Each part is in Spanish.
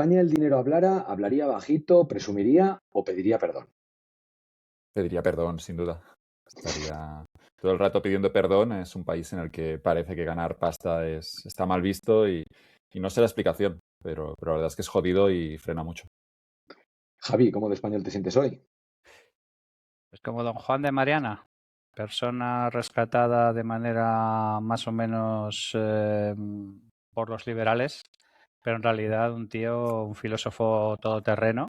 España el dinero hablara, hablaría bajito, presumiría o pediría perdón. Pediría perdón, sin duda. Estaría todo el rato pidiendo perdón. Es un país en el que parece que ganar pasta está mal visto y no sé la explicación, pero la verdad es que es jodido y frena mucho. Javi, ¿cómo de español te sientes hoy? Pues como don Juan de Mariana, persona rescatada de manera más o menos por los liberales, pero en realidad un tío, un filósofo todoterreno.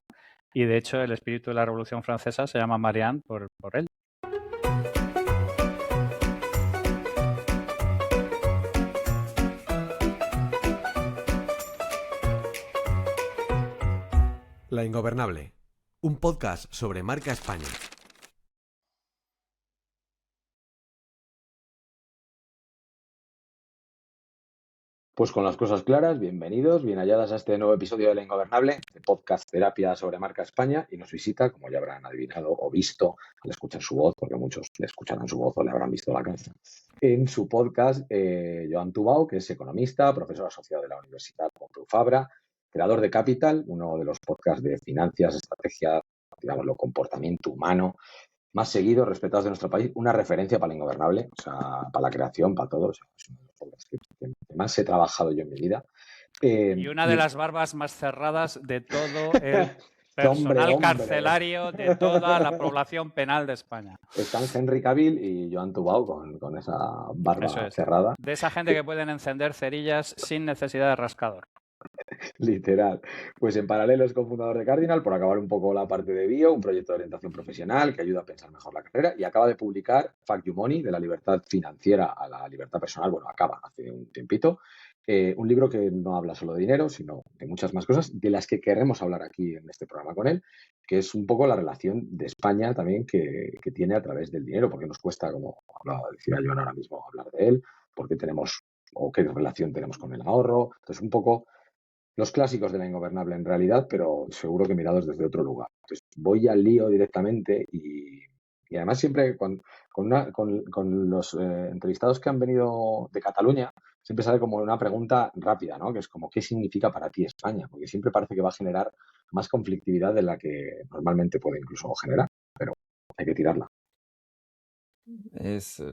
Y de hecho el espíritu de la Revolución Francesa se llama Marianne por él. La Ingobernable, un podcast sobre marca España. Pues con las cosas claras, bienvenidos, bien halladas a este nuevo episodio de La Ingobernable, de podcast terapia sobre marca España, y nos visita, como ya habrán adivinado o visto al escuchar su voz, porque muchos le escucharán su voz o le habrán visto la cara, en su podcast, Joan Tubau, que es economista, profesor asociado de la Universidad Pompeu Fabra, creador de Capital, uno de los podcasts de finanzas, estrategia, digámoslo, comportamiento humano, más seguidos, respetados de nuestro país, una referencia para la Ingobernable, o sea, para la creación, para todo. O sea, es uno de los podcasts que más he trabajado yo en mi vida. Y una de las barbas más cerradas de todo el Hombre, personal carcelario de toda la población penal de España. Están Henry Cavill y Joan Tubau con esa barba Eso es. cerrada. De esa gente que pueden encender cerillas sin necesidad de rascador. Literal. Pues en paralelo es cofundador de Cardinal, por acabar un poco la parte de bio, un proyecto de orientación profesional que ayuda a pensar mejor la carrera, y acaba de publicar Fuck You Money, de la libertad financiera a la libertad personal. Bueno, acaba hace un tiempito. Un libro que no habla solo de dinero, sino de muchas más cosas, de las que queremos hablar aquí en este programa con él, que es un poco la relación de España también que tiene a través del dinero, porque nos cuesta, como decía Joan ahora mismo, hablar de él, porque tenemos o qué relación tenemos con el ahorro. Entonces, un poco los clásicos de la Ingobernable en realidad, pero seguro que mirados desde otro lugar. Entonces, voy al lío directamente y además siempre con los entrevistados que han venido de Cataluña, siempre sale como una pregunta rápida, ¿no? Que es como, ¿qué significa para ti España? Porque siempre parece que va a generar más conflictividad de la que normalmente puede incluso generar, pero hay que tirarla.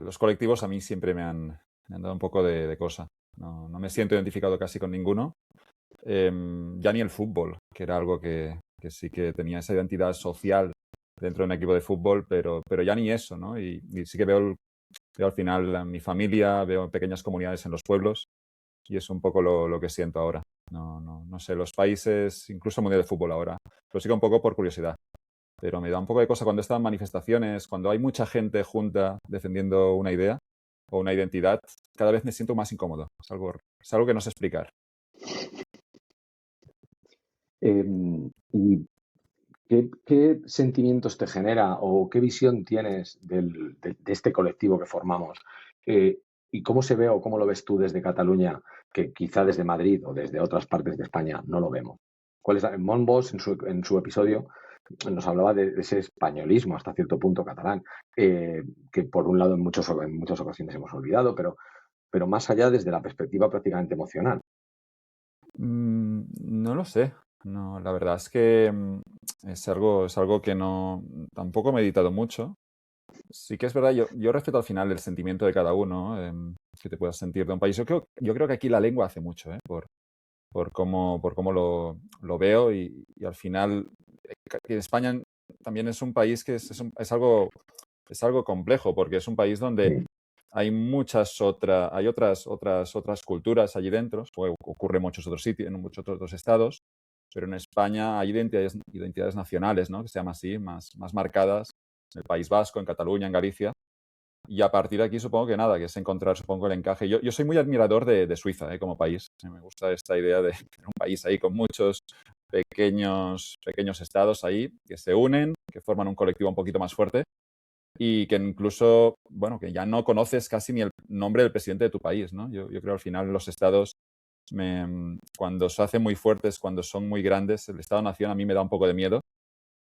Los colectivos a mí siempre me han dado un poco de cosa. No me siento identificado casi con ninguno. Ya ni el fútbol, que era algo que sí que tenía esa identidad social dentro de un equipo de fútbol, pero ya ni eso, ¿no? Y sí que veo al final a mi familia, veo pequeñas comunidades en los pueblos y es un poco lo que siento ahora. No sé, los países, incluso el Mundial de Fútbol ahora, lo sigo un poco por curiosidad, pero me da un poco de cosa cuando están manifestaciones, cuando hay mucha gente junta defendiendo una idea o una identidad, cada vez me siento más incómodo. Es algo que no sé explicar. ¿Y qué sentimientos te genera o qué visión tienes de este colectivo que formamos? ¿Y cómo se ve o cómo lo ves tú desde Cataluña, que quizá desde Madrid o desde otras partes de España no lo vemos? Monbos en su episodio nos hablaba de ese españolismo hasta cierto punto catalán, que por un lado en muchas ocasiones hemos olvidado, pero más allá desde la perspectiva prácticamente emocional. No lo sé. No, la verdad es que es algo que tampoco he meditado mucho. Sí que es verdad, yo respeto al final el sentimiento de cada uno, que te puedas sentir de un país. Yo creo que aquí la lengua hace mucho, por cómo lo veo y al final que España también es un país que es algo complejo, porque es un país donde hay hay otras culturas allí dentro, ocurre en muchos otros sitios, en muchos otros estados, pero en España hay identidades nacionales, ¿no? Que se llaman así, más marcadas, en el País Vasco, en Cataluña, en Galicia. Y a partir de aquí supongo que nada, que es encontrar, supongo, el encaje. Yo soy muy admirador de Suiza, como país. Me gusta esta idea de tener un país ahí con muchos pequeños estados ahí que se unen, que forman un colectivo un poquito más fuerte y que incluso, bueno, que ya no conoces casi ni el nombre del presidente de tu país, ¿no? Yo creo al final los estados, cuando se hacen muy fuertes, cuando son muy grandes, el Estado-Nación a mí me da un poco de miedo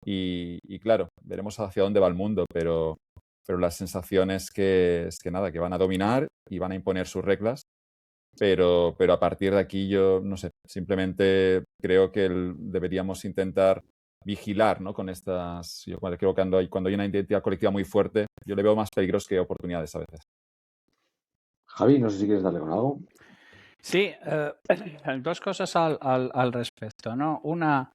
y claro, veremos hacia dónde va el mundo, pero la sensación es que nada, que van a dominar y van a imponer sus reglas pero a partir de aquí yo, no sé, simplemente creo que deberíamos intentar vigilar, ¿no? Con estas, yo creo que cuando hay una identidad colectiva muy fuerte, yo le veo más peligros que oportunidades a veces. Javi, no sé si quieres darle con algo. Sí, dos cosas al respecto, ¿no? Una,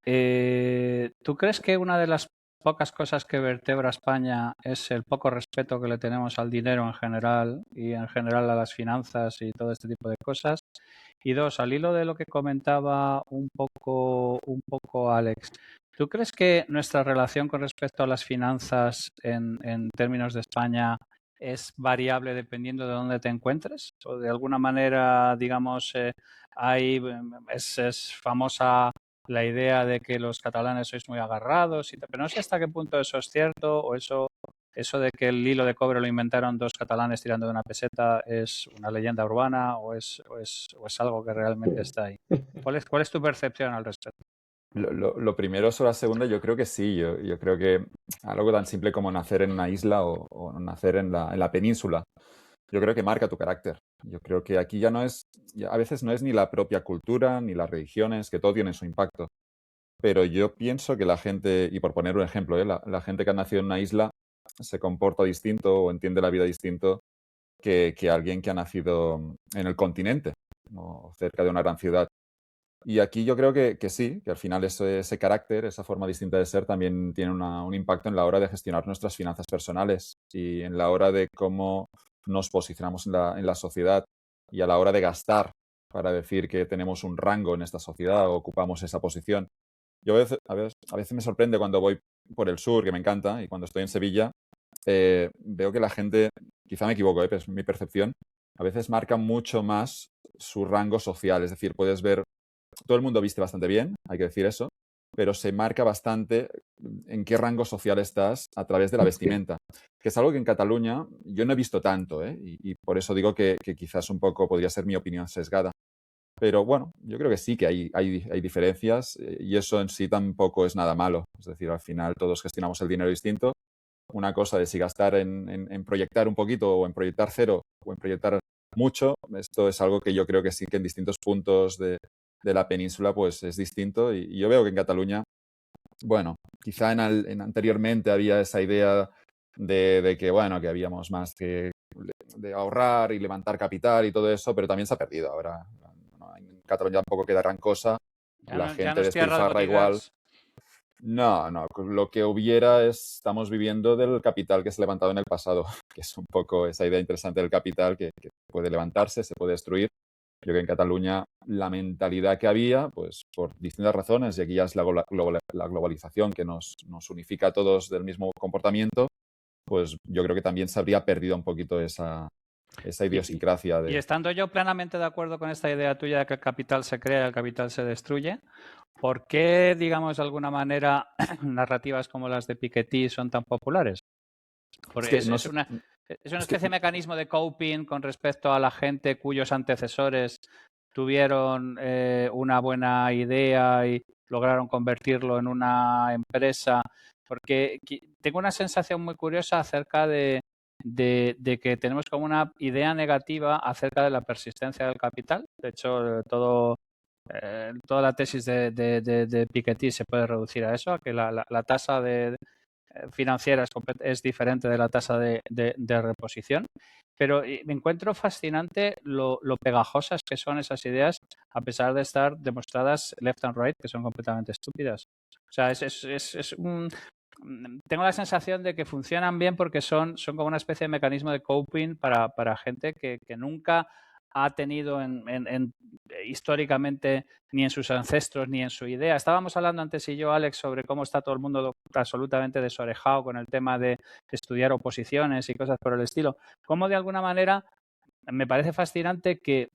¿tú crees que una de las pocas cosas que vertebra España es el poco respeto que le tenemos al dinero en general y en general a las finanzas y todo este tipo de cosas? Y dos, al hilo de lo que comentaba un poco Alex, ¿tú crees que nuestra relación con respecto a las finanzas en términos de España es variable dependiendo de dónde te encuentres? ¿O de alguna manera, digamos, es famosa la idea de que los catalanes sois muy agarrados, pero no sé hasta qué punto eso es cierto o eso de que el hilo de cobre lo inventaron dos catalanes tirando de una peseta es una leyenda urbana o es algo que realmente está ahí. ¿Cuál es tu percepción al respecto? Lo primero sobre la segunda, yo creo que sí. Yo creo que algo tan simple como nacer en una isla o nacer en la península, yo creo que marca tu carácter. Yo creo que aquí a veces no es ni la propia cultura ni las religiones, que todo tiene su impacto. Pero yo pienso que la gente, y por poner un ejemplo, la gente que ha nacido en una isla se comporta distinto o entiende la vida distinto que alguien que ha nacido en el continente o cerca de una gran ciudad. Y aquí yo creo que sí, que al final ese carácter, esa forma distinta de ser también tiene un impacto en la hora de gestionar nuestras finanzas personales y en la hora de cómo nos posicionamos en la sociedad y a la hora de gastar para decir que tenemos un rango en esta sociedad o ocupamos esa posición. Yo a veces me sorprende cuando voy por el sur, que me encanta, y cuando estoy en Sevilla, veo que la gente, quizá me equivoco, pero es mi percepción, a veces marca mucho más su rango social. Es decir, puedes ver, todo el mundo viste bastante bien, hay que decir eso, pero se marca bastante en qué rango social estás a través de la vestimenta, que es algo que en Cataluña yo no he visto tanto, ¿eh? Y por eso digo que quizás un poco podría ser mi opinión sesgada. Pero bueno, yo creo que sí que hay diferencias y eso en sí tampoco es nada malo. Es decir, al final todos gestionamos el dinero distinto. Una cosa de si gastar en proyectar un poquito o en proyectar cero o en proyectar mucho, esto es algo que yo creo que sí que en distintos puntos de la península pues es distinto y yo veo que en Cataluña, bueno, quizá anteriormente había esa idea de que, bueno, que habíamos más que de ahorrar y levantar capital y todo eso, pero también se ha perdido ahora. En Cataluña tampoco queda gran cosa, la Ya no gente es tierra de despilfarra igual. botiguers. No, lo que hubiera estamos viviendo del capital que se ha levantado en el pasado, que es un poco esa idea interesante del capital que puede levantarse, se puede destruir. Yo creo que en Cataluña la mentalidad que había, pues por distintas razones, y aquí ya es la globalización que nos unifica a todos del mismo comportamiento, pues yo creo que también se habría perdido un poquito esa idiosincrasia Y de... estando yo plenamente de acuerdo con esta idea tuya de que el capital se crea y el capital se destruye, ¿por qué, digamos, de alguna manera, narrativas como las de Piketty son tan populares? Porque Es que no es sé, una es que especie de mecanismo de coping con respecto a la gente cuyos antecesores tuvieron una buena idea y lograron convertirlo en una empresa. Porque tengo una sensación muy curiosa acerca de que tenemos como una idea negativa acerca de la persistencia del capital. De hecho, toda la tesis de Piketty se puede reducir a eso, a que la tasa financiera es diferente de la tasa de reposición. Pero me encuentro fascinante lo pegajosas que son esas ideas, a pesar de estar demostradas left and right, que son completamente estúpidas. O sea, tengo la sensación de que funcionan bien porque son como una especie de mecanismo de coping para gente que nunca ha tenido históricamente ni en sus ancestros ni en su idea. Estábamos hablando antes y yo, Alex, sobre cómo está todo el mundo absolutamente desorejado con el tema de estudiar oposiciones y cosas por el estilo. Cómo de alguna manera me parece fascinante que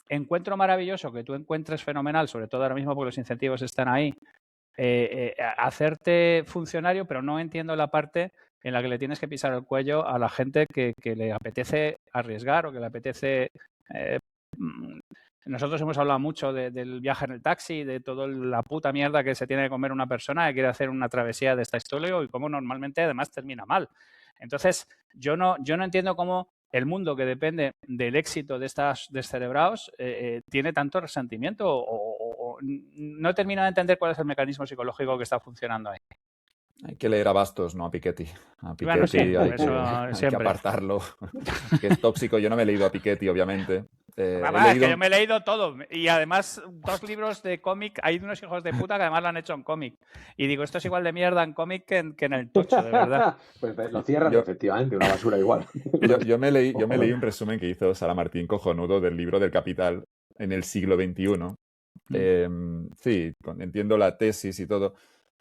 encuentro maravilloso que tú encuentres fenomenal, sobre todo ahora mismo porque los incentivos están ahí, hacerte funcionario, pero no entiendo la parte en la que le tienes que pisar el cuello a la gente que le apetece arriesgar o que le apetece... nosotros hemos hablado mucho del viaje en el taxi, de toda la puta mierda que se tiene que comer una persona que quiere hacer una travesía de esta historia y cómo normalmente además termina mal. Entonces, yo no entiendo cómo el mundo que depende del éxito de estas descerebrados tiene tanto resentimiento o no termino de entender cuál es el mecanismo psicológico que está funcionando ahí. Hay que leer a Bastos, no a Piketty. A Bueno, sí, Piketty hay que siempre. apartarlo, que es tóxico. Yo no me he leído a Piketty, obviamente. Es que yo me he leído todo. Y además, 2 libros de cómic. Hay unos hijos de puta que además lo han hecho en cómic. Y digo, esto es igual de mierda en cómic que en el tocho, de verdad. Pues lo cierran, efectivamente, una basura igual. Yo me leí un resumen que hizo Sara Martín cojonudo del libro del Capital en el siglo XXI. Sí, entiendo la tesis y todo.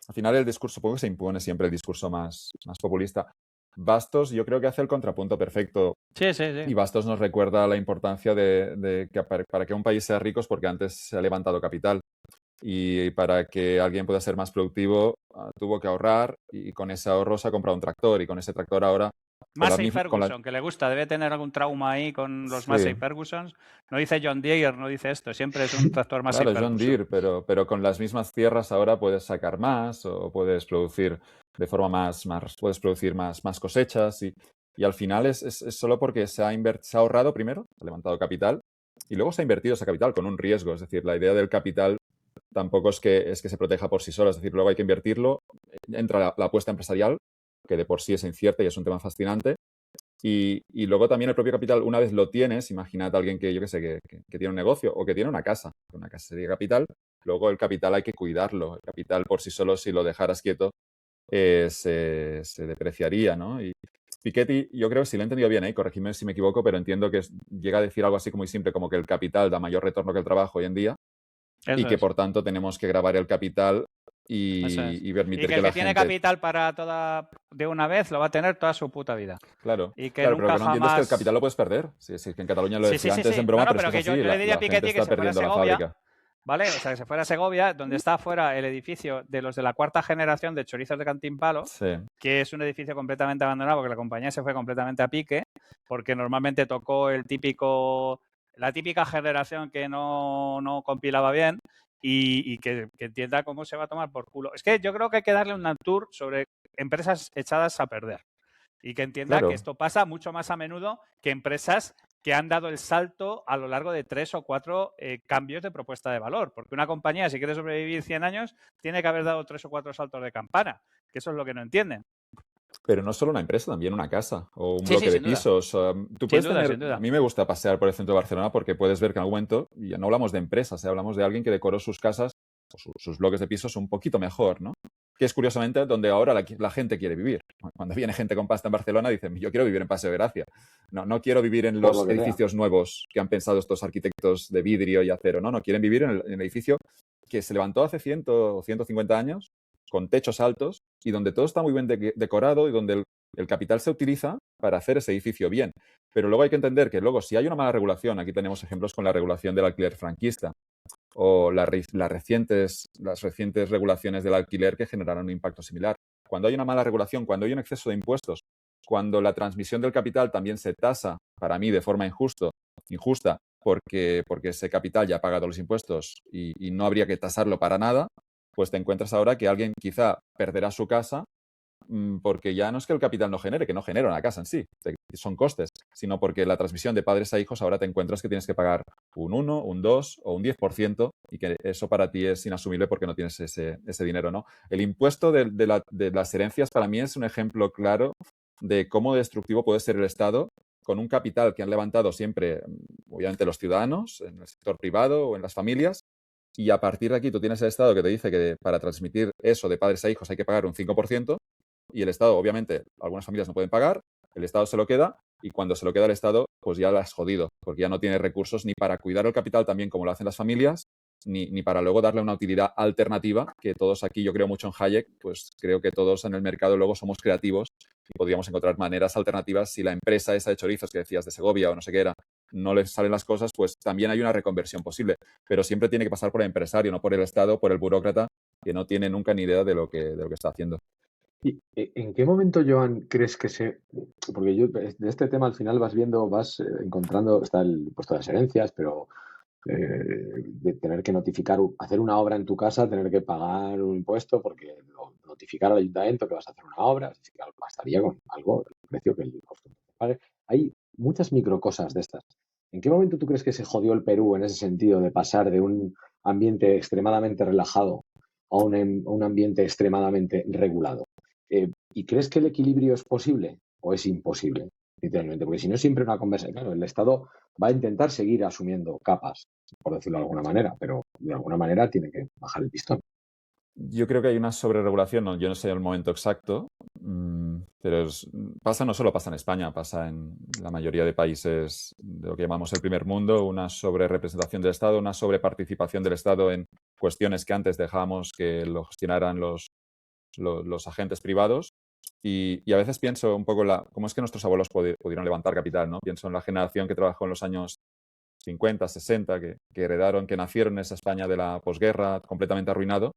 Al final el discurso, supongo que se impone siempre el discurso más populista. Bastos yo creo que hace el contrapunto perfecto. Sí. Y Bastos nos recuerda la importancia de que para que un país sea rico es porque antes se ha levantado capital. Y para que alguien pueda ser más productivo tuvo que ahorrar y con ese ahorro se ha comprado un tractor y con ese tractor ahora... Massey Ferguson, que le gusta, debe tener algún trauma ahí con los Massey Ferguson. No dice John Deere, no dice esto, siempre es un tractor Massey Ferguson. John Deere, pero con las mismas tierras ahora puedes sacar más o puedes producir de forma puedes producir más cosechas y al final es solo porque se ha ahorrado primero, se ha levantado capital y luego se ha invertido ese capital con un riesgo. Es decir, la idea del capital tampoco es que se proteja por sí sola, es decir, luego hay que invertirlo, entra la apuesta empresarial, que de por sí es incierta y es un tema fascinante. Y luego también el propio capital, una vez lo tienes, imagínate a alguien que, yo qué sé, que tiene un negocio o que tiene una casa sería capital, luego el capital hay que cuidarlo. El capital por sí solo, si lo dejaras quieto, se depreciaría, ¿no? Y Piketty, yo creo, si lo he entendido bien, corregidme si me equivoco, pero entiendo que llega a decir algo así como muy simple, como que el capital da mayor retorno que el trabajo hoy en día. Y que por tanto tenemos que grabar el capital y permitir que la gente... Y que el que tiene capital para de una vez lo va a tener toda su puta vida. Claro, y que claro, nunca pero lo que no entiendo es que el capital lo puedes perder. Sí, que en Cataluña lo decía antes en broma, pero es que yo le diría a Piketty que se fuera a Segovia, ¿vale? O sea, que se fuera a Segovia, donde está afuera el edificio de los de la 4ª generación de chorizos de Cantimpalo, que es un edificio completamente abandonado porque la compañía se fue completamente a pique, porque normalmente tocó la típica generación que no compilaba bien y que entienda cómo se va a tomar por culo. Es que yo creo que hay que darle un tour sobre empresas echadas a perder y que entienda que esto pasa mucho más a menudo que empresas que han dado el salto a lo largo de 3 o 4 cambios de propuesta de valor. Porque una compañía, si quiere sobrevivir 100 años, tiene que haber dado 3 o 4 saltos de campana, que eso es lo que no entienden. Pero no solo una empresa, también una casa o un bloque de pisos. Tú puedes tener... A mí me gusta pasear por el centro de Barcelona porque puedes ver que en algún momento, ya no hablamos de empresas, hablamos de alguien que decoró sus casas o sus bloques de pisos un poquito mejor, ¿no? Que es curiosamente donde ahora la gente quiere vivir. Cuando viene gente con pasta en Barcelona dicen, yo quiero vivir en Paseo de Gracia. No quiero vivir en los edificios nuevos que han pensado estos arquitectos de vidrio y acero. No quieren vivir en el edificio que se levantó hace 100 o 150 años con techos altos y donde todo está muy bien decorado y donde el capital se utiliza para hacer ese edificio bien. Pero luego hay que entender que luego si hay una mala regulación, aquí tenemos ejemplos con la regulación del alquiler franquista o las recientes regulaciones del alquiler que generaron un impacto similar. Cuando hay una mala regulación, cuando hay un exceso de impuestos, cuando la transmisión del capital también se tasa, para mí, de forma injusta, porque ese capital ya ha pagado los impuestos y no habría que tasarlo para nada, pues te encuentras ahora que alguien quizá perderá su casa porque ya no es que el capital no genere, que no genera una casa en sí, son costes, sino porque la transmisión de padres a hijos ahora te encuentras que tienes que pagar un 1, un 2 o un 10% y que eso para ti es inasumible porque no tienes ese dinero, ¿no? El impuesto de las herencias para mí es un ejemplo claro de cómo destructivo puede ser el Estado con un capital que han levantado siempre, obviamente, los ciudadanos, en el sector privado o en las familias, y a partir de aquí tú tienes el Estado que te dice que para transmitir eso de padres a hijos hay que pagar un 5%, y el Estado, obviamente, algunas familias no pueden pagar, el Estado se lo queda, y cuando se lo queda el Estado, pues ya lo has jodido, porque ya no tiene recursos ni para cuidar el capital también como lo hacen las familias, ni para luego darle una utilidad alternativa, que todos aquí, yo creo mucho en Hayek, pues creo que todos en el mercado luego somos creativos y podríamos encontrar maneras alternativas. Si la empresa esa de chorizos que decías de Segovia o no sé qué era, no les salen las cosas, pues también hay una reconversión posible, pero siempre tiene que pasar por el empresario, no por el Estado, por el burócrata, que no tiene nunca ni idea de lo que está haciendo. ¿Y en qué momento, Joan, crees que porque yo de este tema al final vas encontrando, está el impuesto de las herencias, pero de tener que hacer una obra en tu casa, tener que pagar un impuesto porque notificar al ayuntamiento que vas a hacer una obra, es decir, bastaría con algo, el precio que el constructor pague. muchas microcosas de estas. ¿En qué momento tú crees que se jodió el Perú en ese sentido de pasar de un ambiente extremadamente relajado a un ambiente extremadamente regulado? ¿Y crees que el equilibrio es posible o es imposible? Literalmente, porque si no, siempre una conversación. Claro, el Estado va a intentar seguir asumiendo capas, por decirlo de alguna manera, pero de alguna manera tiene que bajar el pistón. Yo creo que hay una sobreregulación, yo no sé el momento exacto, pero no solo pasa en España, pasa en la mayoría de países de lo que llamamos el primer mundo, una sobrerepresentación del Estado, una sobreparticipación del Estado en cuestiones que antes dejábamos que lo gestionaran los agentes privados. Y a veces pienso un poco cómo es que nuestros abuelos pudieron levantar capital, ¿no? Pienso en la generación que trabajó en los años 50, 60, que heredaron, que nacieron en esa España de la posguerra completamente arruinado.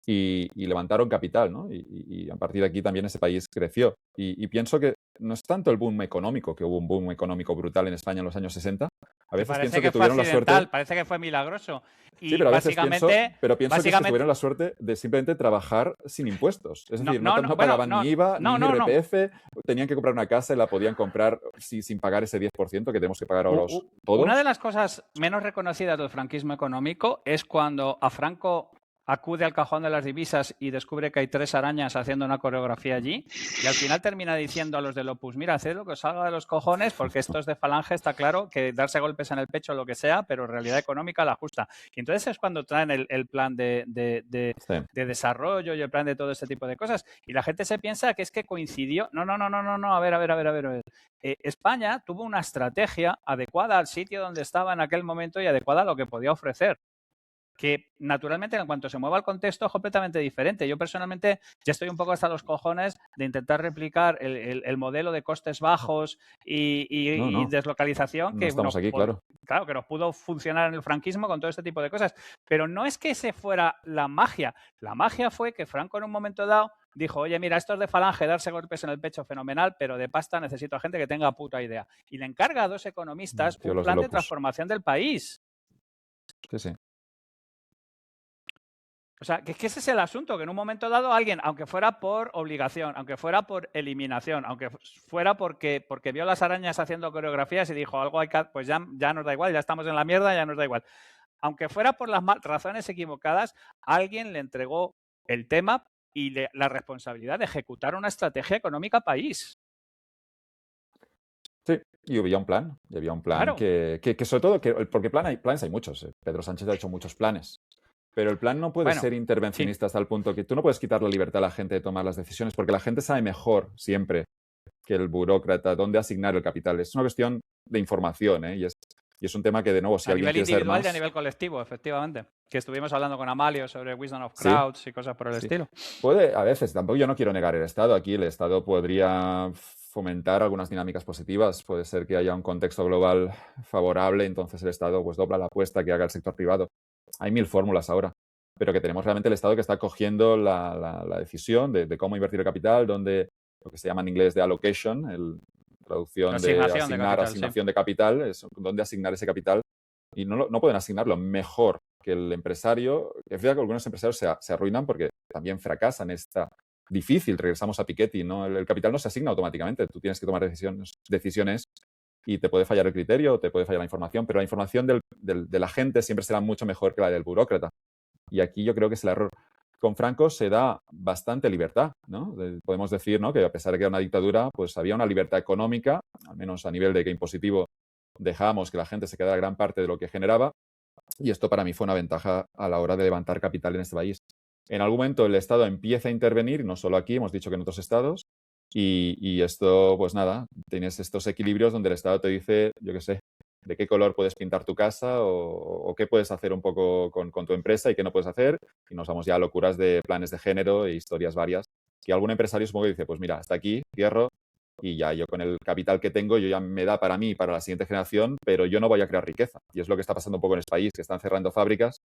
Y levantaron capital, ¿no? Y a partir de aquí también ese país creció. Y pienso que no es tanto el boom económico, que hubo un boom económico brutal en España en los años 60. A veces parece pienso que fue tuvieron la suerte... accidental, parece que fue milagroso. Y Sí, pero a veces pienso básicamente que tuvieron la suerte de simplemente trabajar sin impuestos. Es decir, no bueno, pagaban ni IVA, no, ni IRPF, tenían que comprar una casa y la podían comprar sin pagar ese 10% que tenemos que pagar ahora todos. Una de las cosas menos reconocidas del franquismo económico es cuando a Franco acude al cajón de las divisas y descubre que hay 3 arañas haciendo una coreografía allí y al final termina diciendo a los del Opus, mira, haced lo que os salga de los cojones porque esto es de Falange, está claro que darse golpes en el pecho lo que sea, pero realidad económica la justa. Y entonces es cuando traen el plan de desarrollo y el plan de todo este tipo de cosas y la gente se piensa que es que coincidió. No, a ver. España tuvo una estrategia adecuada al sitio donde estaba en aquel momento y adecuada a lo que podía ofrecer, que naturalmente en cuanto se mueva el contexto es completamente diferente. Yo personalmente ya estoy un poco hasta los cojones de intentar replicar el modelo de costes bajos y deslocalización que estamos aquí, claro, que nos pudo funcionar en el franquismo con todo este tipo de cosas. Pero no es que ese fuera la magia. La magia fue que Franco en un momento dado dijo, oye, mira, esto es de Falange, darse golpes en el pecho fenomenal, pero de pasta necesito a gente que tenga puta idea. Y le encarga a 2 economistas un plan de transformación del país. Sí. O sea, que ese es el asunto, que en un momento dado alguien, aunque fuera por obligación, aunque fuera por eliminación, aunque fuera porque vio las arañas haciendo coreografías y dijo algo hay que, pues ya nos da igual, ya estamos en la mierda, ya nos da igual. Aunque fuera por las razones equivocadas, alguien le entregó el tema y la responsabilidad de ejecutar una estrategia económica país. Sí, y había un plan, claro, que sobre todo, porque planes hay muchos. Pedro Sánchez ha hecho muchos planes. Pero el plan no puede ser intervencionista hasta el punto que tú no puedes quitar la libertad a la gente de tomar las decisiones, porque la gente sabe mejor siempre que el burócrata dónde asignar el capital. Es una cuestión de información, ¿eh? Y es un tema que, de nuevo, si alguien quiere saber más... A nivel individual y a nivel colectivo, efectivamente. Que estuvimos hablando con Amalio sobre Wisdom of Crowds y cosas por el estilo. Puede, a veces, tampoco yo no quiero negar el Estado. Aquí el Estado podría fomentar algunas dinámicas positivas. Puede ser que haya un contexto global favorable, entonces el Estado pues dobla la apuesta que haga el sector privado. Hay 1000 fórmulas ahora, pero que tenemos realmente el Estado que está cogiendo la decisión de cómo invertir el capital, donde lo que se llama en inglés de allocation, traducción de asignación de capital, es dónde asignar ese capital. Y no pueden asignarlo mejor que el empresario. Es verdad que algunos empresarios se arruinan porque también fracasan. Está difícil, regresamos a Piketty, ¿no? El capital no se asigna automáticamente, tú tienes que tomar decisiones y te puede fallar el criterio, te puede fallar la información, pero la información de la gente siempre será mucho mejor que la del burócrata. Y aquí yo creo que es el error. Con Franco se da bastante libertad, ¿no? Podemos decir, ¿no?, que a pesar de que era una dictadura, pues había una libertad económica, al menos a nivel de que impositivo dejamos que la gente se quedara gran parte de lo que generaba, y esto para mí fue una ventaja a la hora de levantar capital en este país. En algún momento el Estado empieza a intervenir, no solo aquí, hemos dicho que en otros estados, y esto, pues nada, tienes estos equilibrios donde el Estado te dice, yo qué sé, de qué color puedes pintar tu casa o qué puedes hacer un poco con tu empresa y qué no puedes hacer. Y nos vamos ya a locuras de planes de género e historias varias. Que algún empresario supongo que dice, pues mira, hasta aquí, cierro, y ya yo con el capital que tengo, yo ya me da para mí y para la siguiente generación, pero yo no voy a crear riqueza. Y es lo que está pasando un poco en este país, que están cerrando fábricas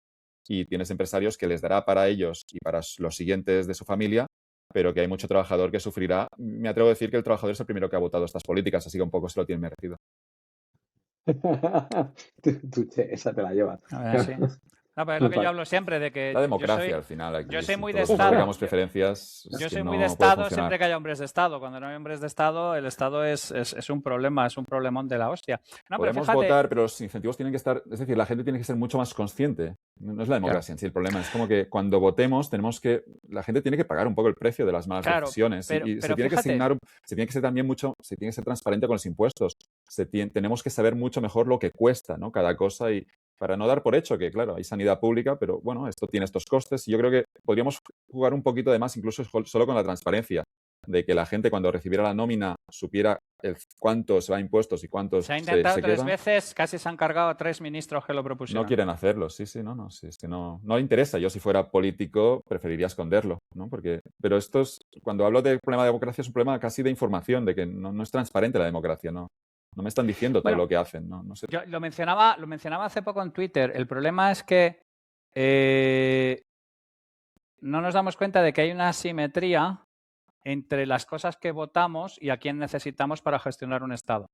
y tienes empresarios que les dará para ellos y para los siguientes de su familia, pero que hay mucho trabajador que sufrirá. Me atrevo a decir que el trabajador es el primero que ha votado estas políticas, así que un poco se lo tiene merecido. Esa te la llevas. A ver, sí. No, pero es lo que yo hablo siempre de que la democracia al final. Aquí, yo soy si muy de todos Estado. tuviéramos preferencias, Yo es soy que muy no de puede Estado funcionar. siempre que haya hombres de Estado. Cuando no hay hombres de Estado, el Estado es un problema, es un problemón de la hostia. No, pero Podemos fíjate, votar, pero los incentivos tienen que estar... Es decir, la gente tiene que ser mucho más consciente. No es la democracia en sí el problema. Es como que cuando votemos tenemos que... La gente tiene que pagar un poco el precio de las malas claro, decisiones. pero Y se tiene que fíjate, asignar... Se tiene que ser también mucho... Se tiene que ser transparente con los impuestos. Tenemos que saber mucho mejor lo que cuesta, ¿no? Cada cosa y... Para no dar por hecho que, claro, hay sanidad pública, pero bueno, esto tiene estos costes y yo creo que podríamos jugar un poquito de más, incluso solo con la transparencia, de que la gente cuando recibiera la nómina supiera cuánto se va a impuestos y cuántos se ha intentado se 3 quedan. veces, casi se han cargado a 3 ministros que lo No propusieron. quieren hacerlo, sí, no, es que no le interesa. Yo si fuera político preferiría esconderlo, ¿no? Pero cuando hablo de problema de democracia es un problema casi de información, de que no es transparente la democracia, ¿no? No me están diciendo todo Bueno, lo que hacen, no sé. Yo lo mencionaba hace poco en Twitter. El problema es que no nos damos cuenta de que hay una asimetría entre las cosas que votamos y a quién necesitamos para gestionar un Estado.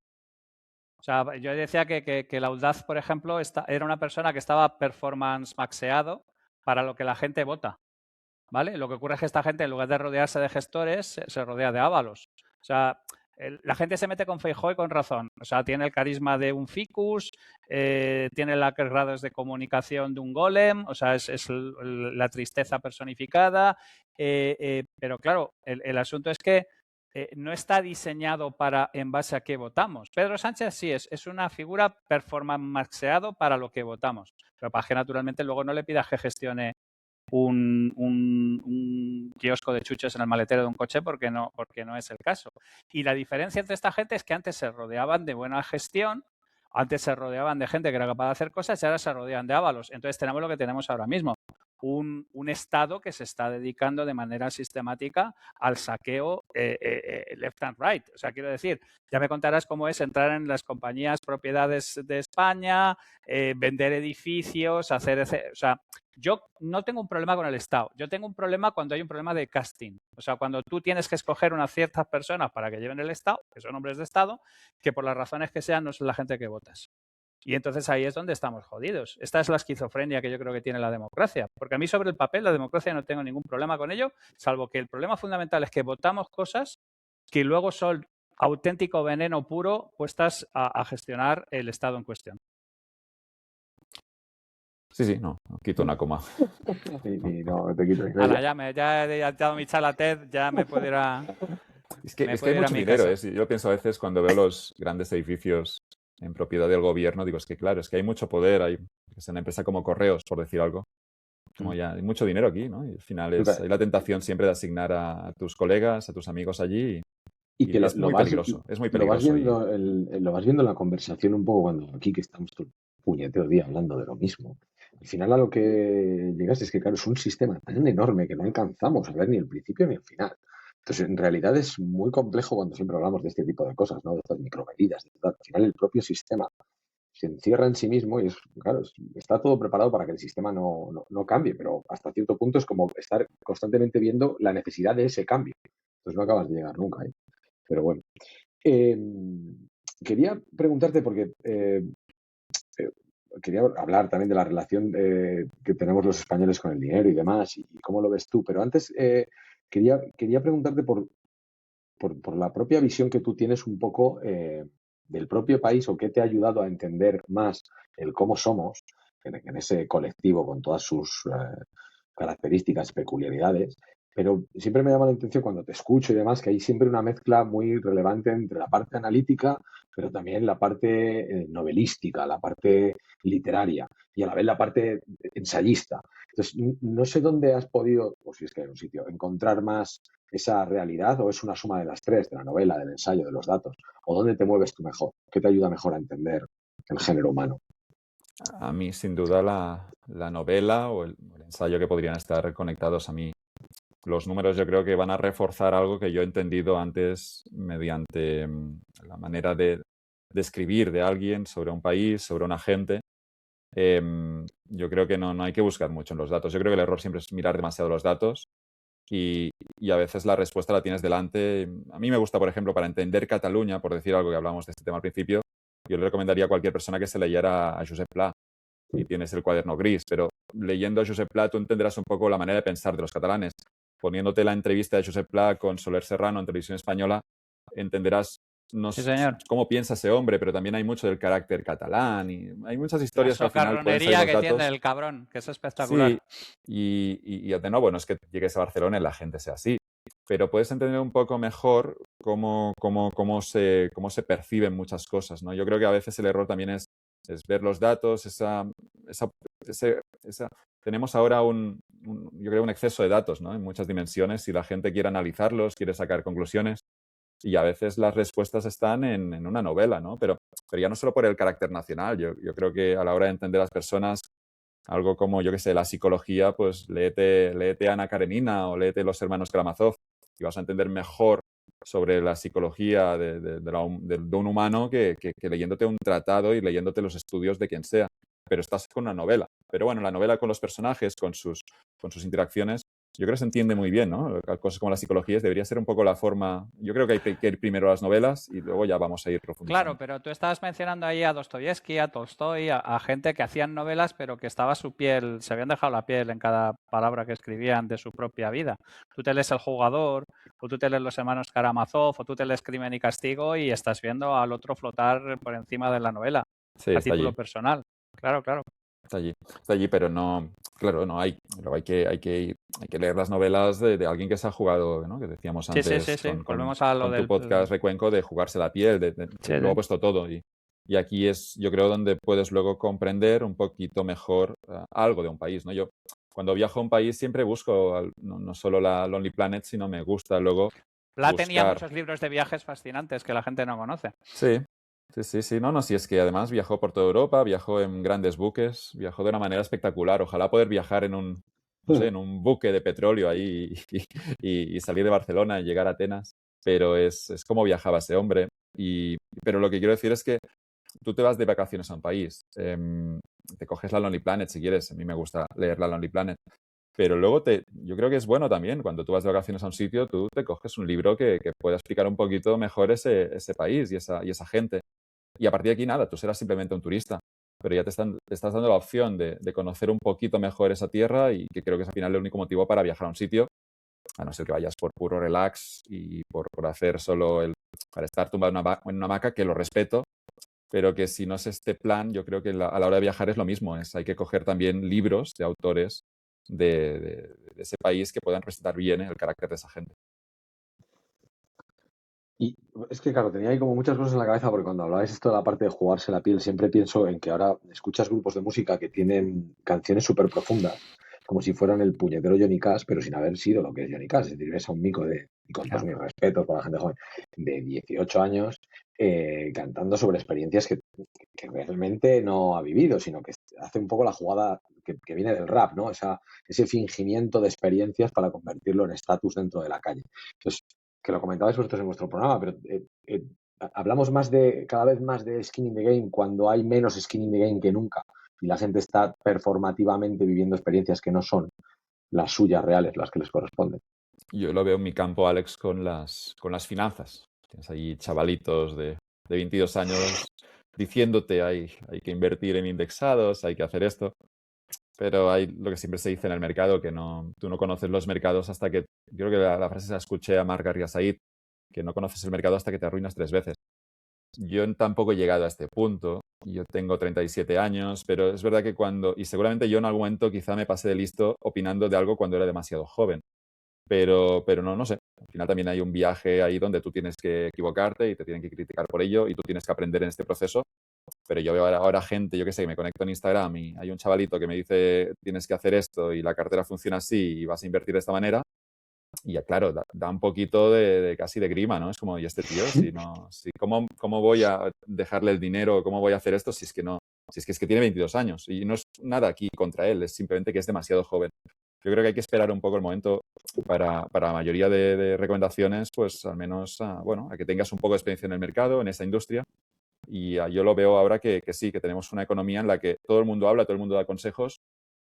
O sea, yo decía que la Audaz, por ejemplo, era una persona que estaba performance maxeado para lo que la gente vota, ¿vale? Lo que ocurre es que esta gente, en lugar de rodearse de gestores, se rodea de ávalos. O sea, la gente se mete con Feijóo y con razón. O sea, tiene el carisma de un ficus, tiene los grados de comunicación de un golem, o sea, es la tristeza personificada. Pero claro, el asunto es que no está diseñado en base a qué votamos. Pedro Sánchez sí es una figura performance maxeado para lo que votamos. Pero para que naturalmente luego no le pidas que gestione un kiosco de chuches en el maletero de un coche porque no es el caso. Y la diferencia entre esta gente es que antes se rodeaban de buena gestión, antes se rodeaban de gente que era capaz de hacer cosas y ahora se rodean de ávalos. Entonces tenemos lo que tenemos ahora mismo. Un Estado que se está dedicando de manera sistemática al saqueo left and right. O sea, quiero decir, ya me contarás cómo es entrar en las compañías propiedades de España, vender edificios, hacer... O sea, yo no tengo un problema con el Estado. Yo tengo un problema cuando hay un problema de casting. O sea, cuando tú tienes que escoger unas ciertas personas para que lleven el Estado, que son hombres de Estado, que por las razones que sean no son la gente que votas. Y entonces ahí es donde estamos jodidos. Esta es la esquizofrenia que yo creo que tiene la democracia. Porque a mí sobre el papel la democracia no tengo ningún problema con ello, salvo que el problema fundamental es que votamos cosas que luego son auténtico veneno puro puestas a gestionar el Estado en cuestión. Sí, no quito una coma. Y no te quito. Ya he dado mi charla TED, ya me puedo ir a... Es que hay mucho dinero. Yo pienso a veces cuando veo los grandes edificios en propiedad del gobierno, digo, es que claro, es que hay mucho poder, es una empresa como Correos, por decir algo. Como ya hay mucho dinero aquí, ¿no? Y al final hay la tentación siempre de asignar a tus colegas, a tus amigos allí. Y que es muy peligroso. Es muy peligroso. Lo vas viendo en la conversación un poco cuando aquí que estamos todo el puñetero día hablando de lo mismo. Al final a lo que llegas es que, claro, es un sistema tan enorme que no alcanzamos a ver ni el principio ni el final. Entonces, en realidad es muy complejo cuando siempre hablamos de este tipo de cosas, ¿no? De estas micromedidas. Al final el propio sistema se encierra en sí mismo y claro, está todo preparado para que el sistema no cambie, pero hasta cierto punto es como estar constantemente viendo la necesidad de ese cambio. Entonces no acabas de llegar nunca ahí. Pero bueno. Quería preguntarte, porque quería hablar también de la relación que tenemos los españoles con el dinero y demás, y cómo lo ves tú, pero antes quería preguntarte por la propia visión que tú tienes un poco del propio país, o qué te ha ayudado a entender más el cómo somos en ese colectivo con todas sus características, peculiaridades. Pero siempre me llama la atención cuando te escucho y demás que hay siempre una mezcla muy relevante entre la parte analítica, pero también la parte novelística, la parte literaria y a la vez la parte ensayista. Entonces, no sé dónde has podido, o si es que hay un sitio, encontrar más esa realidad, o es una suma de las tres, de la novela, del ensayo, de los datos, o dónde te mueves tú mejor, qué te ayuda mejor a entender el género humano. A mí, sin duda, la novela o el ensayo que podrían estar conectados a mí. Los números yo creo que van a reforzar algo que yo he entendido antes mediante la manera de escribir de alguien sobre un país, sobre una gente. Yo creo que no hay que buscar mucho en los datos. Yo creo que el error siempre es mirar demasiado los datos y a veces la respuesta la tienes delante. A mí me gusta, por ejemplo, para entender Cataluña, por decir algo que hablamos de este tema al principio, yo le recomendaría a cualquier persona que se leyera a Josep Pla y tienes el cuaderno gris, pero leyendo a Josep Pla tú entenderás un poco la manera de pensar de los catalanes. Poniéndote la entrevista de Josep Pla con Soler Serrano en Televisión Española, entenderás Sí, señor. cómo piensa ese hombre, pero también hay mucho del carácter catalán y hay muchas La historias que al final pueden salir socarronería los que datos. tiene el cabrón, que es espectacular. Sí, y de nuevo, no es que llegues a Barcelona y la gente sea así, pero puedes entender un poco mejor cómo se perciben muchas cosas, ¿no? Yo creo que a veces el error también es ver los datos, tenemos ahora yo creo un exceso de datos, ¿no? En muchas dimensiones y la gente quiere analizarlos, quiere sacar conclusiones y a veces las respuestas están en una novela, ¿no? Pero ya no solo por el carácter nacional, yo creo que a la hora de entender a las personas, algo como, yo qué sé, la psicología, pues léete Ana Karenina o léete Los hermanos Karamazov y vas a entender mejor sobre la psicología de un humano que leyéndote un tratado y leyéndote los estudios de quien sea. Pero estás con una novela. Pero bueno, la novela con los personajes, con sus interacciones, yo creo que se entiende muy bien, ¿no? Cosas como la psicología debería ser un poco la forma. Yo creo que hay que ir primero a las novelas y luego ya vamos a ir profundizando. Claro, pero tú estabas mencionando ahí a Dostoyevsky, a Tolstoy, a gente que hacían novelas, pero que estaba su piel, se habían dejado la piel en cada palabra que escribían de su propia vida. Tú te lees El Jugador, o tú te lees Los hermanos Karamazov, o tú te lees Crimen y Castigo y estás viendo al otro flotar por encima de la novela, Sí, a está título allí. personal. Claro, claro. Está allí, pero no, claro, no hay, pero hay que leer las novelas de alguien que se ha jugado, ¿no? Que decíamos Sí, antes sí, sí, sí. con Volvemos a lo tu del... podcast Recuenco de jugarse la piel, Sí, luego sí. he puesto todo y aquí es, yo creo, donde puedes luego comprender un poquito mejor algo de un país, ¿no? Yo cuando viajo a un país siempre busco no solo la Lonely Planet, sino me gusta luego Pla tenía buscar. muchos libros de viajes fascinantes que la gente no conoce. Sí, sí, no, si es que además viajó por toda Europa, viajó en grandes buques, viajó de una manera espectacular. Ojalá poder viajar no sé, en un buque de petróleo ahí y salir de Barcelona y llegar a Atenas, pero es como viajaba ese hombre. Pero lo que quiero decir es que tú te vas de vacaciones a un país, te coges la Lonely Planet si quieres, a mí me gusta leer la Lonely Planet, pero luego yo creo que es bueno también, cuando tú vas de vacaciones a un sitio, tú te coges un libro que pueda explicar un poquito mejor ese país y esa gente. Y a partir de aquí, nada, tú serás simplemente un turista, pero ya te estás dando la opción de conocer un poquito mejor esa tierra y que creo que es al final el único motivo para viajar a un sitio, a no ser que vayas por puro relax y por hacer para estar tumbado en una hamaca, que lo respeto, pero que si no es este plan, yo creo que a la hora de viajar es lo mismo, hay que coger también libros de autores de ese país que puedan representar bien el carácter de esa gente. Y es que, claro, tenía ahí como muchas cosas en la cabeza porque cuando hablabais esto de la parte de jugarse la piel, siempre pienso en que ahora escuchas grupos de música que tienen canciones súper profundas, como si fueran el puñetero Johnny Cash, pero sin haber sido lo que es Johnny Cash. Es decir, ves a un mico y con todos mis respetos para la gente joven, de 18 años, cantando sobre experiencias que realmente no ha vivido, sino que hace un poco la jugada que viene del rap, ¿no? Ese fingimiento de experiencias para convertirlo en estatus dentro de la calle. Entonces, que lo comentabais vosotros en vuestro programa, pero hablamos cada vez más de skin in the game cuando hay menos skin in the game que nunca y la gente está performativamente viviendo experiencias que no son las suyas reales, las que les corresponden. Yo lo veo en mi campo, Alex, con las finanzas. Tienes ahí chavalitos de 22 años diciéndote hay que invertir en indexados, hay que hacer esto. Pero hay lo que siempre se dice en el mercado, que tú no conoces los mercados hasta que... Creo que la frase se la escuché a Marc Garriga-Said, que no conoces el mercado hasta que te arruinas 3 veces. Yo tampoco he llegado a este punto. Yo tengo 37 años, pero es verdad que y seguramente yo en algún momento quizá me pasé de listo opinando de algo cuando era demasiado joven. Pero no sé. Al final también hay un viaje ahí donde tú tienes que equivocarte y te tienen que criticar por ello y tú tienes que aprender en este proceso. Pero yo veo ahora gente, yo qué sé, que me conecto en Instagram y hay un chavalito que me dice tienes que hacer esto y la cartera funciona así y vas a invertir de esta manera. Y ya, claro, da un poquito de casi de grima, ¿no? Es como, ¿y este tío? ¿Cómo voy a dejarle el dinero? ¿Cómo voy a hacer esto si es que no? Si es que tiene 22 años y no es nada aquí contra él, es simplemente que es demasiado joven. Yo creo que hay que esperar un poco el momento para la mayoría de recomendaciones, pues al menos, a que tengas un poco de experiencia en el mercado, en esa industria. Y yo lo veo ahora que sí, que tenemos una economía en la que todo el mundo habla, todo el mundo da consejos,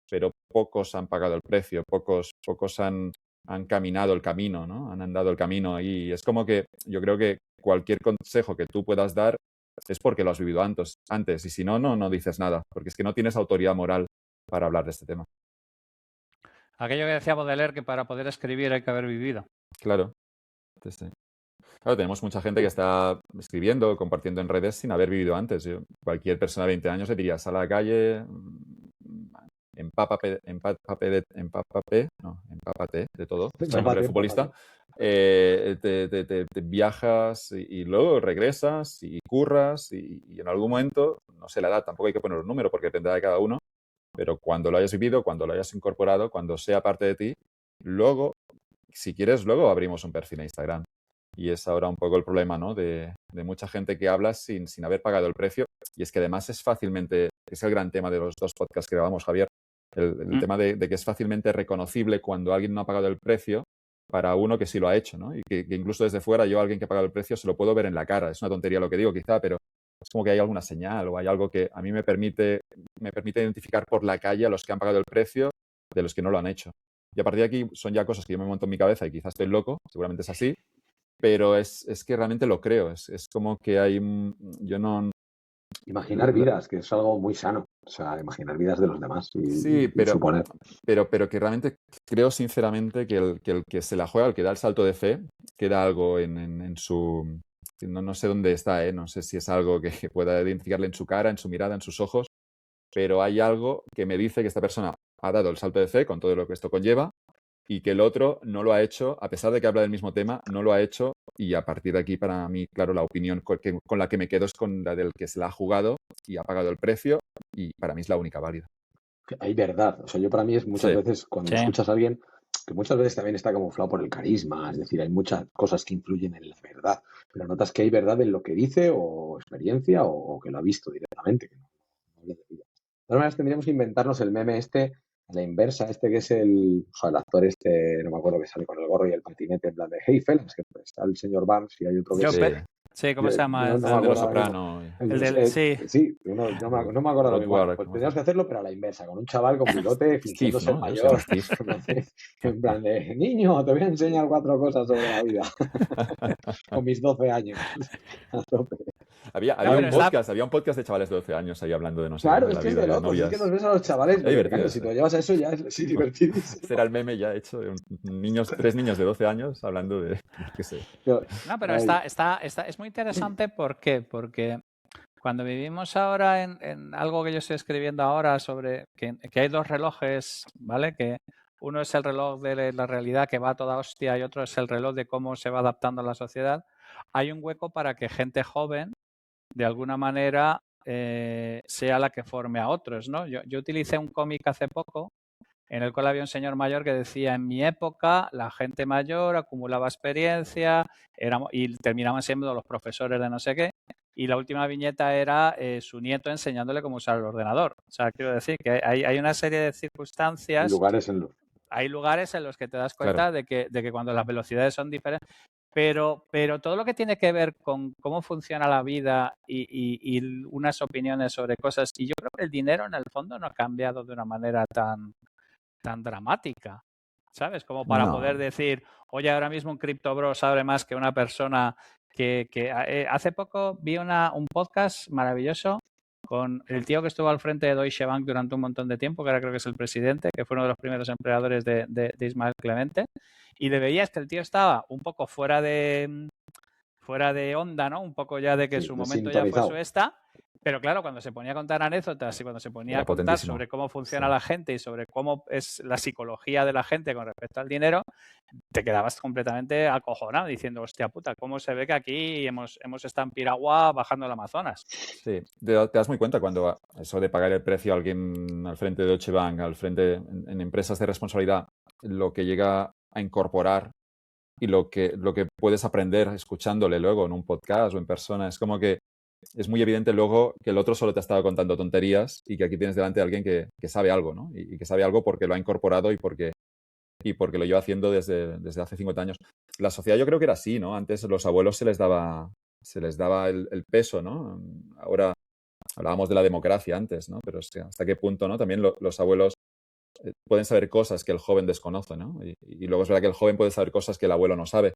pero pocos han pagado el precio, pocos han caminado el camino, ¿no? Han andado el camino y es como que yo creo que cualquier consejo que tú puedas dar es porque lo has vivido antes y si no dices nada, porque es que no tienes autoridad moral para hablar de este tema. Aquello que decía Baudelaire, que para poder escribir hay que haber vivido. Claro. Sí. Claro, tenemos mucha gente que está escribiendo, compartiendo en redes sin haber vivido antes. Cualquier persona de 20 años le diría, sal a la calle, empápate de todo, nombre de futbolista, te viajas y luego regresas y curras y en algún momento, no sé la edad, tampoco hay que poner un número porque dependerá de cada uno, pero cuando lo hayas vivido, cuando lo hayas incorporado, cuando sea parte de ti, luego, si quieres, luego abrimos un perfil en Instagram. Y es ahora un poco el problema, ¿no? De mucha gente que habla sin haber pagado el precio. Y es que además es el gran tema de los 2 podcasts que grabamos, Javier, el tema de que es fácilmente reconocible cuando alguien no ha pagado el precio para uno que sí lo ha hecho, ¿no? Y que incluso desde fuera yo a alguien que ha pagado el precio se lo puedo ver en la cara. Es una tontería lo que digo quizá, pero es como que hay alguna señal o hay algo que a mí me permite identificar por la calle a los que han pagado el precio de los que no lo han hecho. Y a partir de aquí son ya cosas que yo me monto en mi cabeza y quizás estoy loco, seguramente es así, pero es que realmente lo creo. Es como que hay... Yo no... Imaginar vidas, que es algo muy sano. O sea, imaginar vidas de los demás Sí, y suponer. pero que realmente creo sinceramente que el que se la juega, el que da el salto de fe, queda algo en su... No sé dónde está, no sé si es algo que pueda identificarle en su cara, en su mirada, en sus ojos, pero hay algo que me dice que esta persona ha dado el salto de fe con todo lo que esto conlleva y que el otro no lo ha hecho, a pesar de que habla del mismo tema, no lo ha hecho y a partir de aquí para mí, claro, la opinión con la que me quedo es con la del que se la ha jugado y ha pagado el precio y para mí es la única válida. Hay verdad. O sea, yo para mí es muchas veces cuando escuchas a alguien que muchas veces también está camuflado por el carisma, es decir, hay muchas cosas que influyen en la verdad, pero notas que hay verdad en lo que dice o experiencia o que lo ha visto directamente. Que no habla de vida. De todas maneras, tendríamos que inventarnos el meme a la inversa, que es el actor no me acuerdo, que sale con el gorro y el patinete en plan de Hey fellas, que está el señor Barnes y hay otro que Sí, ¿cómo se llama? No me acuerdo. De Los Soprano. Sí, no me acuerdo lo que bueno, pues tendríamos que hacerlo, pero a la inversa, con un chaval con bigote fingiendo ser mayor. En plan de, niño, te voy a enseñar 4 cosas sobre la vida. Con mis 12 años. A tope. Había un podcast de chavales de 12 años ahí hablando de no sé Claro, de es la que vida, es de locos, es que nos ves a los chavales. Claro, si te lo llevas a eso ya es divertidísimo. Será el meme ya hecho de 3 niños de 12 años hablando de, qué sé. No, pero es muy interesante. ¿Por qué? Porque cuando vivimos ahora en algo que yo estoy escribiendo ahora sobre que hay 2 relojes, ¿vale? Que uno es el reloj de la realidad que va a toda hostia y otro es el reloj de cómo se va adaptando a la sociedad. Hay un hueco para que gente joven, de alguna manera, sea la que forme a otros, ¿no? Yo utilicé un cómic hace poco en el cual había un señor mayor que decía, en mi época la gente mayor acumulaba experiencia y terminaban siendo los profesores de no sé qué, y la última viñeta era su nieto enseñándole cómo usar el ordenador. O sea, quiero decir que hay una serie de circunstancias, hay lugares en los que te das cuenta, claro, de que cuando las velocidades son diferentes, pero todo lo que tiene que ver con cómo funciona la vida y unas opiniones sobre cosas, y yo creo que el dinero en el fondo no ha cambiado de una manera tan dramática, ¿sabes? Como para poder decir, oye, ahora mismo un CryptoBro sabe más que una persona que hace poco vi un podcast maravilloso con el tío que estuvo al frente de Deutsche Bank durante un montón de tiempo, que ahora creo que es el presidente, que fue uno de los primeros empleadores de Ismael Clemente, y le veías que el tío estaba un poco fuera de onda, ¿no? Un poco ya de que su momento ya fue su esta. Pero claro, cuando se ponía a contar anécdotas y cuando se ponía a contar sobre cómo funciona la gente y sobre cómo es la psicología de la gente con respecto al dinero, te quedabas completamente acojonado diciendo, hostia puta, ¿cómo se ve que aquí hemos estado en piragua bajando el Amazonas? Sí, te das muy cuenta cuando eso de pagar el precio a alguien al frente de Deutsche Bank, al frente en empresas de responsabilidad, lo que llega a incorporar y lo que puedes aprender escuchándole luego en un podcast o en persona, es como que es muy evidente luego que el otro solo te ha estado contando tonterías y que aquí tienes delante a alguien que sabe algo, ¿no? Y que sabe algo porque lo ha incorporado y porque lo lleva haciendo desde hace 50 años. La sociedad yo creo que era así, ¿no? Antes los abuelos se les daba el peso, ¿no? Ahora hablábamos de la democracia antes, ¿no? Pero hasta qué punto, ¿no? También los abuelos pueden saber cosas que el joven desconoce, ¿no? Y luego es verdad que el joven puede saber cosas que el abuelo no sabe.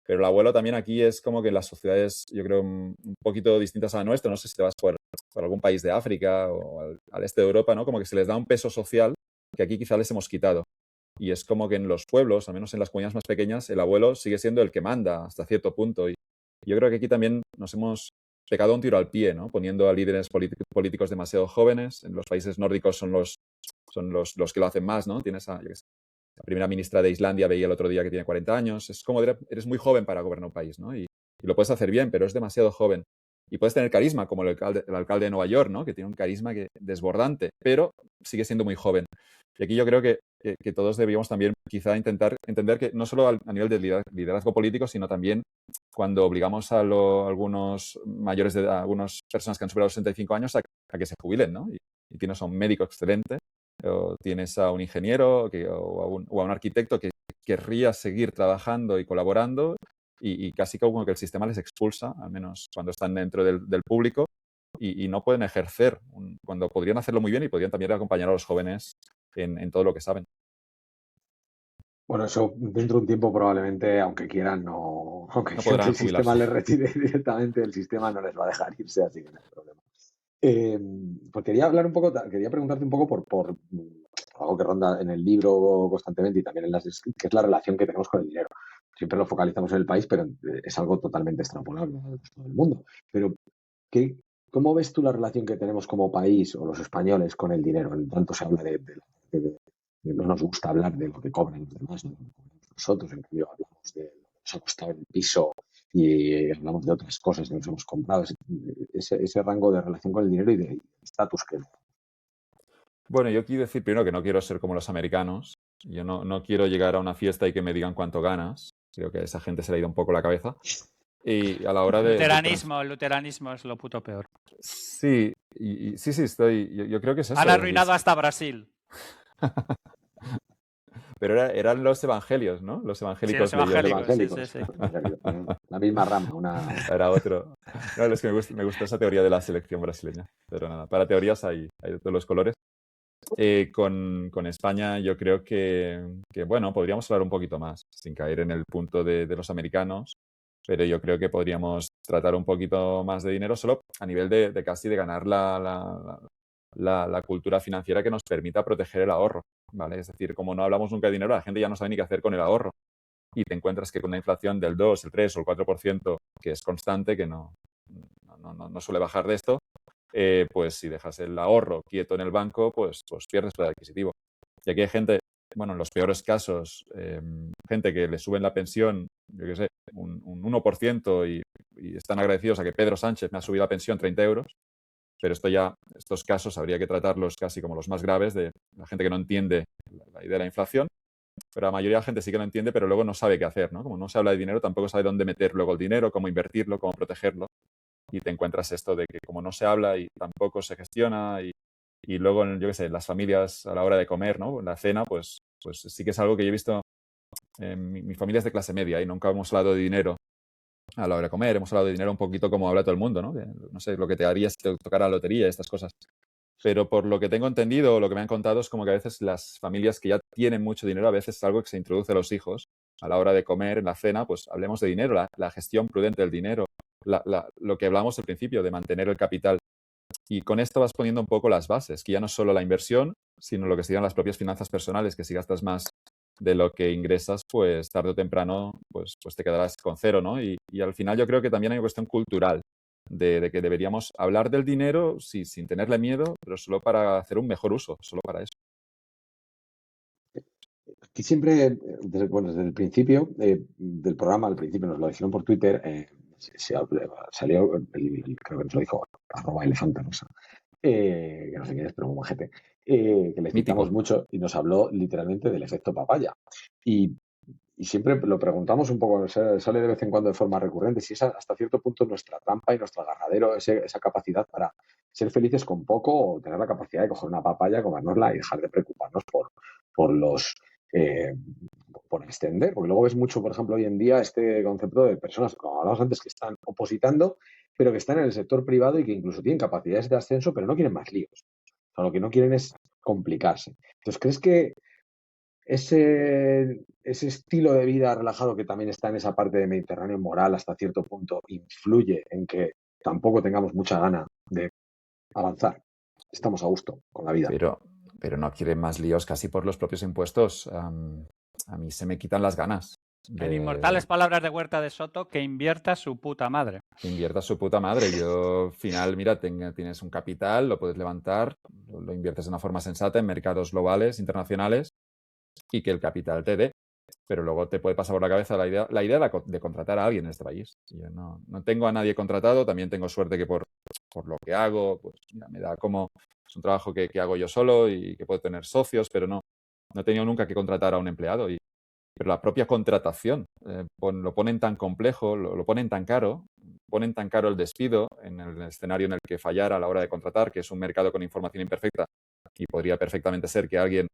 Pero el abuelo también aquí es como que en las sociedades, yo creo, un poquito distintas a la nuestra. No sé si te vas por algún país de África o al este de Europa, ¿no? Como que se les da un peso social que aquí quizá les hemos quitado. Y es como que en los pueblos, al menos en las comunidades más pequeñas, el abuelo sigue siendo el que manda hasta cierto punto. Y yo creo que aquí también nos hemos pegado un tiro al pie, ¿no? Poniendo a líderes políticos demasiado jóvenes. En los países nórdicos son los que lo hacen más, ¿no? Tienes yo qué sé, la primera ministra de Islandia, veía el otro día que tiene 40 años. Es como eres muy joven para gobernar un país, ¿no? Y lo puedes hacer bien, pero es demasiado joven. Y puedes tener carisma, como el alcalde de Nueva York, ¿no? Que tiene un carisma desbordante, pero sigue siendo muy joven. Y aquí yo creo que todos deberíamos también quizá intentar entender que no solo a nivel de liderazgo político, sino también cuando obligamos a algunos mayores de edad, a algunas personas que han superado los 65 años a que se jubilen, ¿no? Y tienes a un médico excelente, o tienes a un ingeniero o a un arquitecto que querría seguir trabajando y colaborando y casi como que el sistema les expulsa, al menos cuando están dentro del público, y no pueden ejercer cuando podrían hacerlo muy bien y podrían también acompañar a los jóvenes en todo lo que saben. Bueno, eso dentro de un tiempo probablemente, aunque quieran, no, aunque No quieran que podrán el sistema jubilarse. les retire directamente, el sistema no les va a dejar irse, así que no hay problema. Pues quería hablar un poco, quería preguntarte un poco por algo que ronda en el libro constantemente y también en que es la relación que tenemos con el dinero. Siempre lo focalizamos en el país, pero es algo totalmente extrapolable a todo el mundo. Pero, ¿qué, ¿cómo ves tú la relación que tenemos como país o los españoles con el dinero? En tanto se habla no nos gusta hablar de lo que cobran los demás, ¿no? De lo que cobramos nosotros, en cambio hablamos de lo que nos ha costado el piso y hablamos de otras cosas que nos hemos comprado, ese rango de relación con el dinero y de estatus que... Bueno, yo quiero decir primero que no quiero ser como los americanos. Yo no quiero llegar a una fiesta y que me digan cuánto ganas. Creo que a esa gente se le ha ido un poco la cabeza. Y a la hora El luteranismo es lo puto peor. Sí, sí, yo creo que es eso. Han arruinado hasta Brasil. Pero eran los evangelios, ¿no? Los evangélicos. Sí, los evangélicos. Sí. La misma rama, Era otro. No, es que me gusta esa teoría de la selección brasileña. Pero nada, para teorías hay de todos los colores. Con España yo creo que, bueno, podríamos hablar un poquito más, sin caer en el punto de los americanos, pero yo creo que podríamos tratar un poquito más de dinero solo a nivel de casi de ganar la cultura financiera que nos permita proteger el ahorro, ¿vale? Es decir, como no hablamos nunca de dinero, la gente ya no sabe ni qué hacer con el ahorro y te encuentras que con una inflación del 2, el 3 o el 4%, que es constante, que no suele bajar de esto, pues si dejas el ahorro quieto en el banco, pues pierdes poder adquisitivo. Y aquí hay gente, bueno, en los peores casos, gente que le suben la pensión, yo qué sé, un 1% y están agradecidos a que Pedro Sánchez me ha subido la pensión 30 euros, pero estos casos habría que tratarlos casi como los más graves de la gente que no entiende la idea de la inflación, pero la mayoría de la gente sí que lo entiende, pero luego no sabe qué hacer, ¿no? Como no se habla de dinero, tampoco sabe dónde meter luego el dinero, cómo invertirlo, cómo protegerlo. Y te encuentras esto de que como no se habla y tampoco se gestiona y luego, yo qué sé, las familias a la hora de comer, ¿no? La cena, pues sí que es algo que yo he visto. Mi familia es de clase media y nunca hemos hablado de dinero a la hora de comer. Hemos hablado de dinero un poquito como habla todo el mundo, ¿no? No sé, lo que te haría si te tocara la lotería y estas cosas. Pero por lo que tengo entendido o lo que me han contado es como que a veces las familias que ya tienen mucho dinero, a veces es algo que se introduce a los hijos a la hora de comer, en la cena, pues hablemos de dinero, la gestión prudente del dinero, lo que hablamos al principio, de mantener el capital. Y con esto vas poniendo un poco las bases, que ya no es solo la inversión, sino lo que serían las propias finanzas personales, que si gastas más de lo que ingresas, pues tarde o temprano pues te quedarás con cero, ¿no? Y al final yo creo que también hay una cuestión cultural de que deberíamos hablar del dinero sin tenerle miedo, pero solo para hacer un mejor uso, solo para eso. Aquí siempre, desde el principio del programa, al principio nos lo dijeron por Twitter, salió, creo que nos lo dijo, @elefantarosa, que no sé quién es, pero un majete, que le citamos mucho y nos habló literalmente del efecto papaya. Y siempre lo preguntamos un poco, sale de vez en cuando de forma recurrente, si es hasta cierto punto nuestra trampa y nuestro agarradero, esa capacidad para ser felices con poco o tener la capacidad de coger una papaya, comérnosla y dejar de preocuparnos por los... por extender, porque luego ves mucho, por ejemplo, hoy en día este concepto de personas, como hablamos antes, que están opositando, pero que están en el sector privado y que incluso tienen capacidades de ascenso, pero no quieren más líos. O sea, lo que no quieren es complicarse. Entonces, ¿crees que ese estilo de vida relajado que también está en esa parte de Mediterráneo moral hasta cierto punto influye en que tampoco tengamos mucha gana de avanzar. Estamos a gusto con la vida. Pero, pero no quieren más líos casi por los propios impuestos. A mí se me quitan las ganas En de inmortales palabras de Huerta de Soto, que invierta su puta madre. que invierta su puta madre. Yo, al final, mira, tienes un capital, lo puedes levantar, lo inviertes de una forma sensata en mercados globales, internacionales, y que el capital te dé. Pero luego te puede pasar por la cabeza la idea de contratar a alguien en este país. Yo no tengo a nadie contratado, también tengo suerte que por lo que hago, pues mira, me da como, es un trabajo que hago yo solo y que puedo tener socios, pero no he tenido nunca que contratar a un empleado. Pero la propia contratación lo ponen tan complejo, lo ponen tan caro, ponen tan caro el despido en el escenario en el que fallara a la hora de contratar, que es un mercado con información imperfecta y podría perfectamente ser que alguien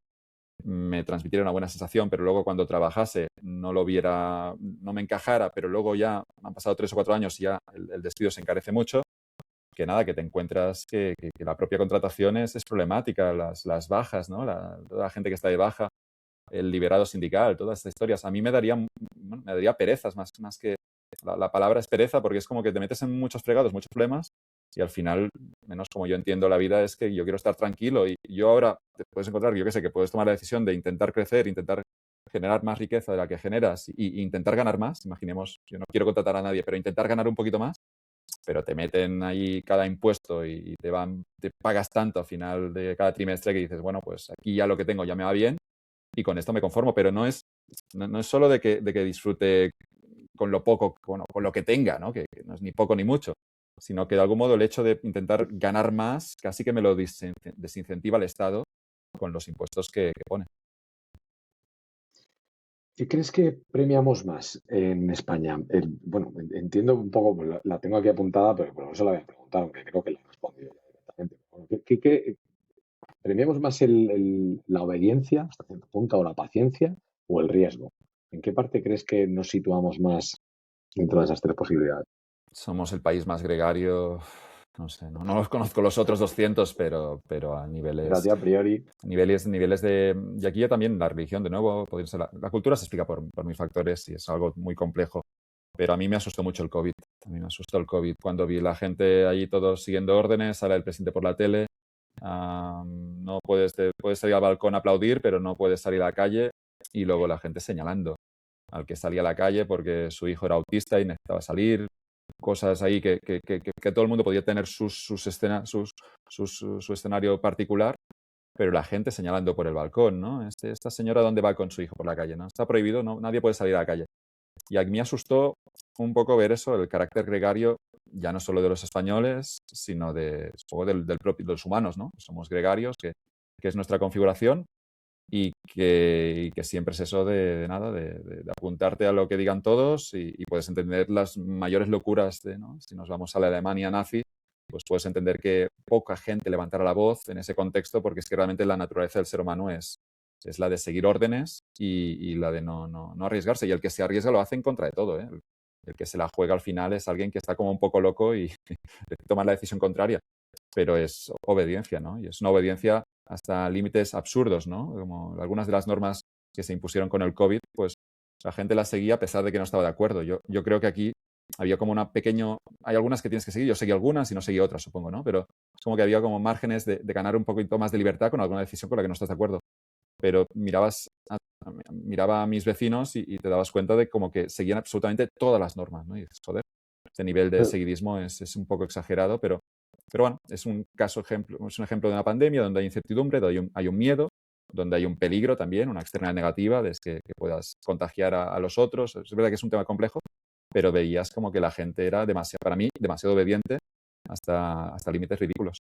me transmitiera una buena sensación, pero luego cuando trabajase no lo viera, no me encajara, pero luego ya han pasado 3 o 4 años y ya el despido se encarece mucho, que nada, que te encuentras que la propia contratación es problemática, las bajas, ¿no? Toda la gente que está de baja, el liberado sindical, todas estas historias. A mí me daría perezas más que... La palabra es pereza porque es como que te metes en muchos fregados, muchos problemas y al final, menos como yo entiendo la vida, es que yo quiero estar tranquilo y yo ahora te puedes encontrar, yo qué sé, que puedes tomar la decisión de intentar crecer, intentar generar más riqueza de la que generas y intentar ganar más. Imaginemos, yo no quiero contratar a nadie, pero intentar ganar un poquito más, pero te meten ahí cada impuesto y te pagas tanto al final de cada trimestre que dices, bueno, pues aquí ya lo que tengo ya me va bien y con esto me conformo, pero no es solo de que disfrute con lo poco, con lo que tenga, ¿no? Que no es ni poco ni mucho, sino que de algún modo el hecho de intentar ganar más casi que me lo desincentiva el Estado con los impuestos que pone. ¿Qué crees que premiamos más en España? Bueno, entiendo un poco, la tengo aquí apuntada, pero por eso la voy a preguntar, aunque creo que la he respondido ya directamente. Bueno, premiamos más la obediencia hasta cierto punto o la paciencia o el riesgo? ¿En qué parte crees que nos situamos más dentro de esas tres posibilidades? Somos el país más gregario, no sé, no los conozco los otros 200, pero a Pero a ti a priori, niveles de... Y aquí ya también la religión, de nuevo, podría ser la cultura se explica por mil factores y es algo muy complejo. Pero a mí me asustó mucho el COVID. A mí me asustó el COVID cuando vi la gente allí todos siguiendo órdenes, sale el presidente por la tele, no puedes salir al balcón a aplaudir, pero no puedes salir a la calle y luego la gente señalando al que salía a la calle porque su hijo era autista y necesitaba salir, cosas ahí que todo el mundo podía tener su escenario particular, pero la gente señalando por el balcón, ¿no? Esta señora, ¿dónde va con su hijo por la calle? ¿No? Está prohibido, ¿no? Nadie puede salir a la calle. Y a mí me asustó un poco ver eso, el carácter gregario, ya no solo de los españoles, sino supongo de los humanos, ¿no? Somos gregarios, que es nuestra configuración y que siempre es eso de apuntarte a lo que digan todos y puedes entender las mayores locuras ¿no? Si nos vamos a la Alemania nazi, pues puedes entender que poca gente levantara la voz en ese contexto porque es que realmente la naturaleza del ser humano es la de seguir órdenes y la de no arriesgarse. Y el que se arriesga lo hace en contra de todo, ¿eh? El que se la juega al final es alguien que está como un poco loco y toma la decisión contraria. Pero es obediencia, ¿no? Y es una obediencia hasta límites absurdos, ¿no? Como algunas de las normas que se impusieron con el COVID, pues la gente las seguía a pesar de que no estaba de acuerdo. Yo creo que aquí había como hay algunas que tienes que seguir, yo seguí algunas y no seguí otras, supongo, ¿no? Pero es como que había como márgenes de ganar un poquito más de libertad con alguna decisión con la que no estás de acuerdo. Pero miraba a mis vecinos y te dabas cuenta de como que seguían absolutamente todas las normas, ¿no? Y dices, joder, este nivel de seguidismo es un poco exagerado, pero bueno, es un ejemplo de una pandemia donde hay incertidumbre, donde hay un miedo, donde hay un peligro también, una externalidad negativa, de que puedas contagiar a los otros. Es verdad que es un tema complejo, pero veías como que la gente era para mí, demasiado obediente hasta límites ridículos.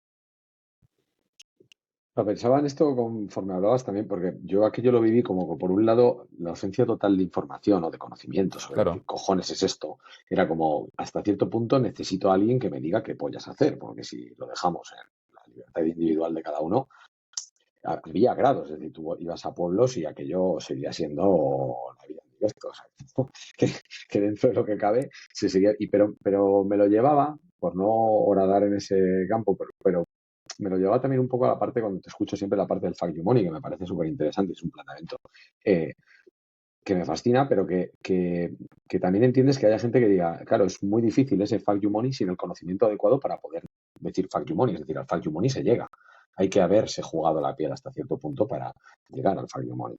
pensaba en esto conforme hablabas también, porque yo aquello lo viví como que por un lado la ausencia total de información o de conocimiento sobre Claro. qué cojones es esto, era como hasta cierto punto necesito a alguien que me diga qué pollas hacer, porque si lo dejamos en la libertad individual de cada uno, había grados, es decir, tú ibas a pueblos y aquello seguía siendo la vida en directo, o sea, que dentro de lo que cabe se seguía, pero me lo llevaba, por no horadar en ese campo, pero me lo llevaba también un poco a la parte, cuando te escucho siempre la parte del Fact You Money, que me parece súper interesante, es un planteamiento eh, que me fascina, pero que también entiendes que haya gente que diga, claro, es muy difícil ese Fact You Money sin el conocimiento adecuado para poder decir Fact You Money, es decir, al Fact You Money se llega. Hay que haberse jugado la piel hasta cierto punto para llegar al Fact You Money.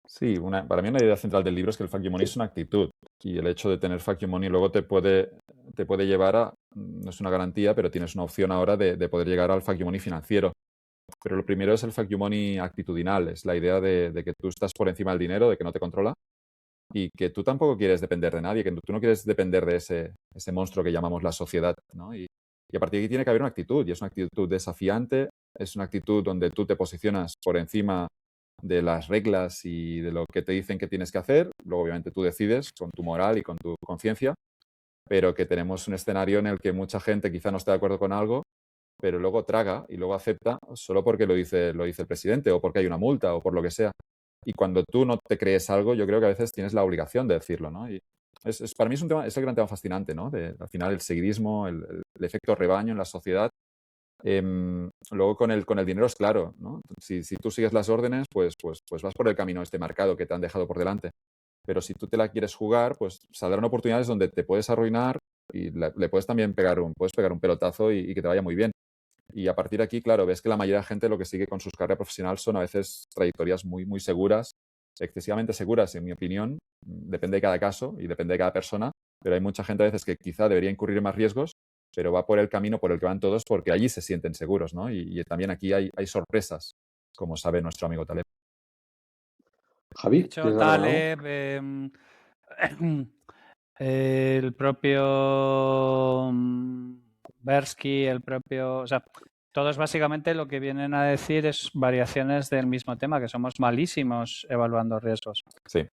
Sí, para mí una idea central del libro es que el Fact You Money es una actitud y el hecho de tener Fact You Money luego te puede llevar a, no es una garantía, pero tienes una opción ahora de poder llegar al Fact You Money financiero. Pero lo primero es el Fact You Money actitudinal, es la idea de que tú estás por encima del dinero, de que no te controla y que tú tampoco quieres depender de nadie, que tú no quieres depender de ese monstruo que llamamos la sociedad, ¿no? Y a partir de aquí tiene que haber una actitud, y es una actitud desafiante, es una actitud donde tú te posicionas por encima de las reglas y de lo que te dicen que tienes que hacer. Luego, obviamente, tú decides con tu moral y con tu conciencia, pero que tenemos un escenario en el que mucha gente quizá no esté de acuerdo con algo, pero luego traga y luego acepta solo porque lo dice el presidente o porque hay una multa o por lo que sea. Y cuando tú no te crees algo, yo creo que a veces tienes la obligación de decirlo, ¿no? Y para mí es el gran tema fascinante, ¿no? Al final el seguidismo, el efecto rebaño en la sociedad. Luego con el dinero es claro, ¿no? Si tú sigues las órdenes, pues vas por el camino este marcado que te han dejado por delante. Pero si tú te la quieres jugar, pues saldrán oportunidades donde te puedes arruinar y le puedes también pegar un pelotazo y que te vaya muy bien. Y a partir de aquí, claro, ves que la mayoría de gente lo que sigue con sus carreras profesionales son a veces trayectorias muy, muy seguras, excesivamente seguras, en mi opinión. Depende de cada caso y depende de cada persona, pero hay mucha gente a veces que quizá debería incurrir en más riesgos, pero va por el camino por el que van todos porque allí se sienten seguros, ¿no? Y también aquí hay sorpresas, como sabe nuestro amigo Taleb. Javi, De hecho, ¿tienes algo nuevo? Taleb, el propio Bersky, el propio... O sea, todos básicamente lo que vienen a decir es variaciones del mismo tema, que somos malísimos evaluando riesgos. Sí.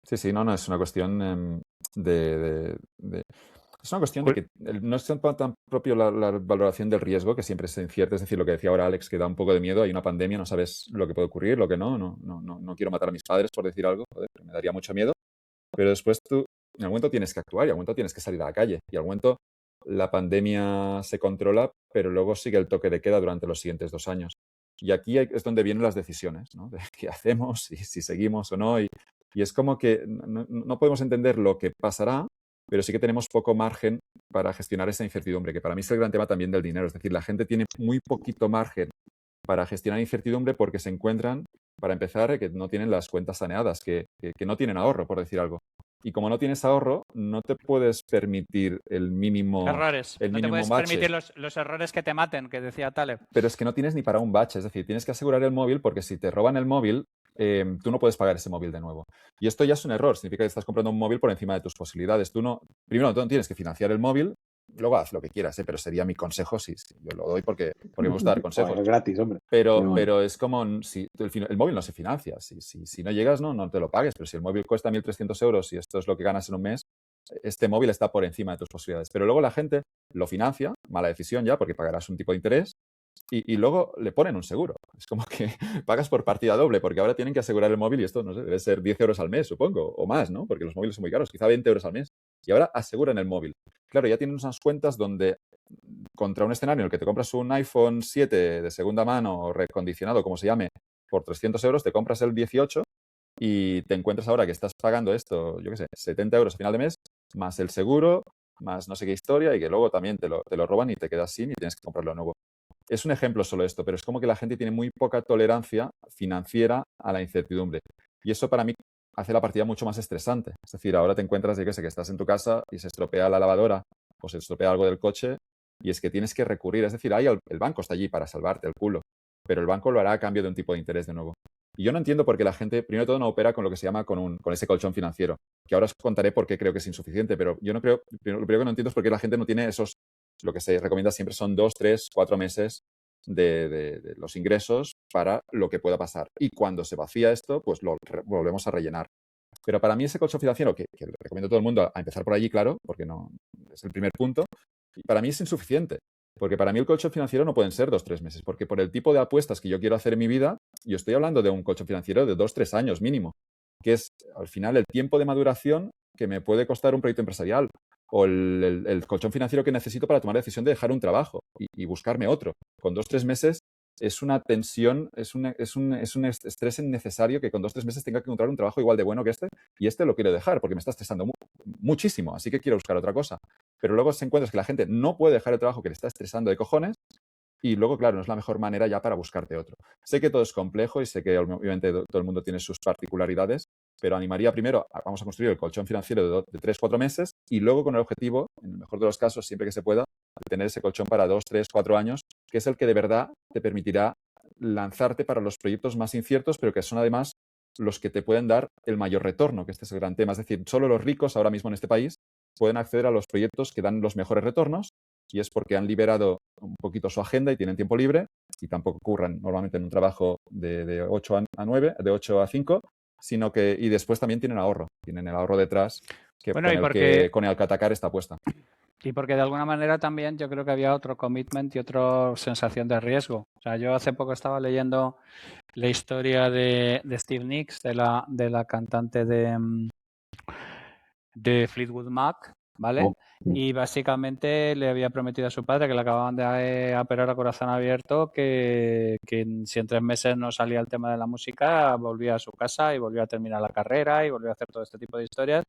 Sí, no, es una cuestión es una cuestión de que no es tan propio la valoración del riesgo, que siempre es incierta, es decir, lo que decía ahora Alex, que da un poco de miedo, hay una pandemia, no sabes lo que puede ocurrir, lo que no quiero matar a mis padres por decir algo, joder, me daría mucho miedo, pero después tú, en algún momento tienes que actuar y en algún momento tienes que salir a la calle y en algún momento la pandemia se controla, pero luego sigue el toque de queda durante los siguientes 2 años. Y aquí es donde vienen las decisiones, ¿no? De qué hacemos, si seguimos o no. Y es como que no podemos entender lo que pasará, pero sí que tenemos poco margen para gestionar esa incertidumbre, que para mí es el gran tema también del dinero. Es decir, la gente tiene muy poquito margen para gestionar incertidumbre porque se encuentran, para empezar, que no tienen las cuentas saneadas, que no tienen ahorro, por decir algo. Y como no tienes ahorro, no te puedes permitir el mínimo Errores. No te puedes bache. permitir los errores que te maten, que decía Taleb. Pero es que no tienes ni para un bache. Es decir, tienes que asegurar el móvil porque si te roban el móvil, tú no puedes pagar ese móvil de nuevo. Y esto ya es un error. Significa que estás comprando un móvil por encima de tus posibilidades. Primero, tú no tienes que financiar el móvil. Luego haz lo que quieras, pero sería mi consejo. Sí, yo lo doy porque me gusta dar consejos. Bueno, es gratis, hombre. Pero es como si el móvil no se financia. Si no llegas, no te lo pagues. Pero si el móvil cuesta 1.300 euros y esto es lo que ganas en un mes, este móvil está por encima de tus posibilidades. Pero luego la gente lo financia, mala decisión ya, porque pagarás un tipo de interés, y luego le ponen un seguro. Es como que pagas por partida doble, porque ahora tienen que asegurar el móvil y esto, no sé, debe ser 10 euros al mes, supongo, o más, ¿no? Porque los móviles son muy caros, quizá 20 euros al mes. Y ahora aseguran el móvil. Claro, ya tienen unas cuentas donde contra un escenario en el que te compras un iPhone 7 de segunda mano o recondicionado, como se llame, por 300 euros, te compras el 18 y te encuentras ahora que estás pagando esto, yo qué sé, 70 euros a final de mes, más el seguro, más no sé qué historia, y que luego también te lo roban y te quedas sin y tienes que comprarlo nuevo. Es un ejemplo solo esto, pero es como que la gente tiene muy poca tolerancia financiera a la incertidumbre. Y eso para mí hace la partida mucho más estresante. Es decir, ahora te encuentras, yo qué sé, que estás en tu casa y se estropea la lavadora o se estropea algo del coche y es que tienes que recurrir. Es decir, el banco está allí para salvarte el culo, pero el banco lo hará a cambio de un tipo de interés de nuevo. Y yo no entiendo por qué la gente, primero de todo, no opera con lo que se llama con ese colchón financiero, que ahora os contaré por qué creo que es insuficiente, pero yo no creo, lo primero que no entiendo es por qué la gente no tiene lo que se recomienda siempre son 2, 3, 4 meses de los ingresos para lo que pueda pasar. Y cuando se vacía esto, pues lo volvemos a rellenar. Pero para mí ese colchón financiero, que le recomiendo a todo el mundo a empezar por allí, claro, porque no es el primer punto, y para mí es insuficiente. Porque para mí el colchón financiero no pueden ser 2, 3 meses, porque por el tipo de apuestas que yo quiero hacer en mi vida, yo estoy hablando de un colchón financiero de 2, 3 años mínimo, que es al final el tiempo de maduración que me puede costar un proyecto empresarial. o el colchón financiero que necesito para tomar la decisión de dejar un trabajo y buscarme otro. Con 2-3 meses es una tensión, es un estrés innecesario que con 2-3 meses tenga que encontrar un trabajo igual de bueno que y lo quiero dejar porque me está estresando muchísimo, así que quiero buscar otra cosa. Pero luego se encuentra que la gente no puede dejar el trabajo que le está estresando de cojones y luego, claro, no es la mejor manera ya para buscarte otro. Sé que todo es complejo y sé que obviamente todo el mundo tiene sus particularidades, pero animaría primero, vamos a construir el colchón financiero de 3-4 meses y luego con el objetivo, en el mejor de los casos, siempre que se pueda, de tener ese colchón para 2, 3, 4 años, que es el que de verdad te permitirá lanzarte para los proyectos más inciertos, pero que son además los que te pueden dar el mayor retorno, que este es el gran tema. Es decir, solo los ricos ahora mismo en este país pueden acceder a los proyectos que dan los mejores retornos y es porque han liberado un poquito su agenda y tienen tiempo libre y tampoco curran normalmente en un trabajo de 8 a 9, de 8 a 5, sino que y después también tienen ahorro, tienen el ahorro detrás que Bueno, con el que atacar esta apuesta. Y porque de alguna manera también yo creo que había otro commitment y otra sensación de riesgo. O sea, yo hace poco estaba leyendo la historia de Steve Nicks, de la cantante de Fleetwood Mac, ¿vale? Y básicamente le había prometido a su padre, que le acababan de operar a corazón abierto, que si en 3 meses no salía el tema de la música, volvía a su casa y volvía a terminar la carrera y volvía a hacer todo este tipo de historias.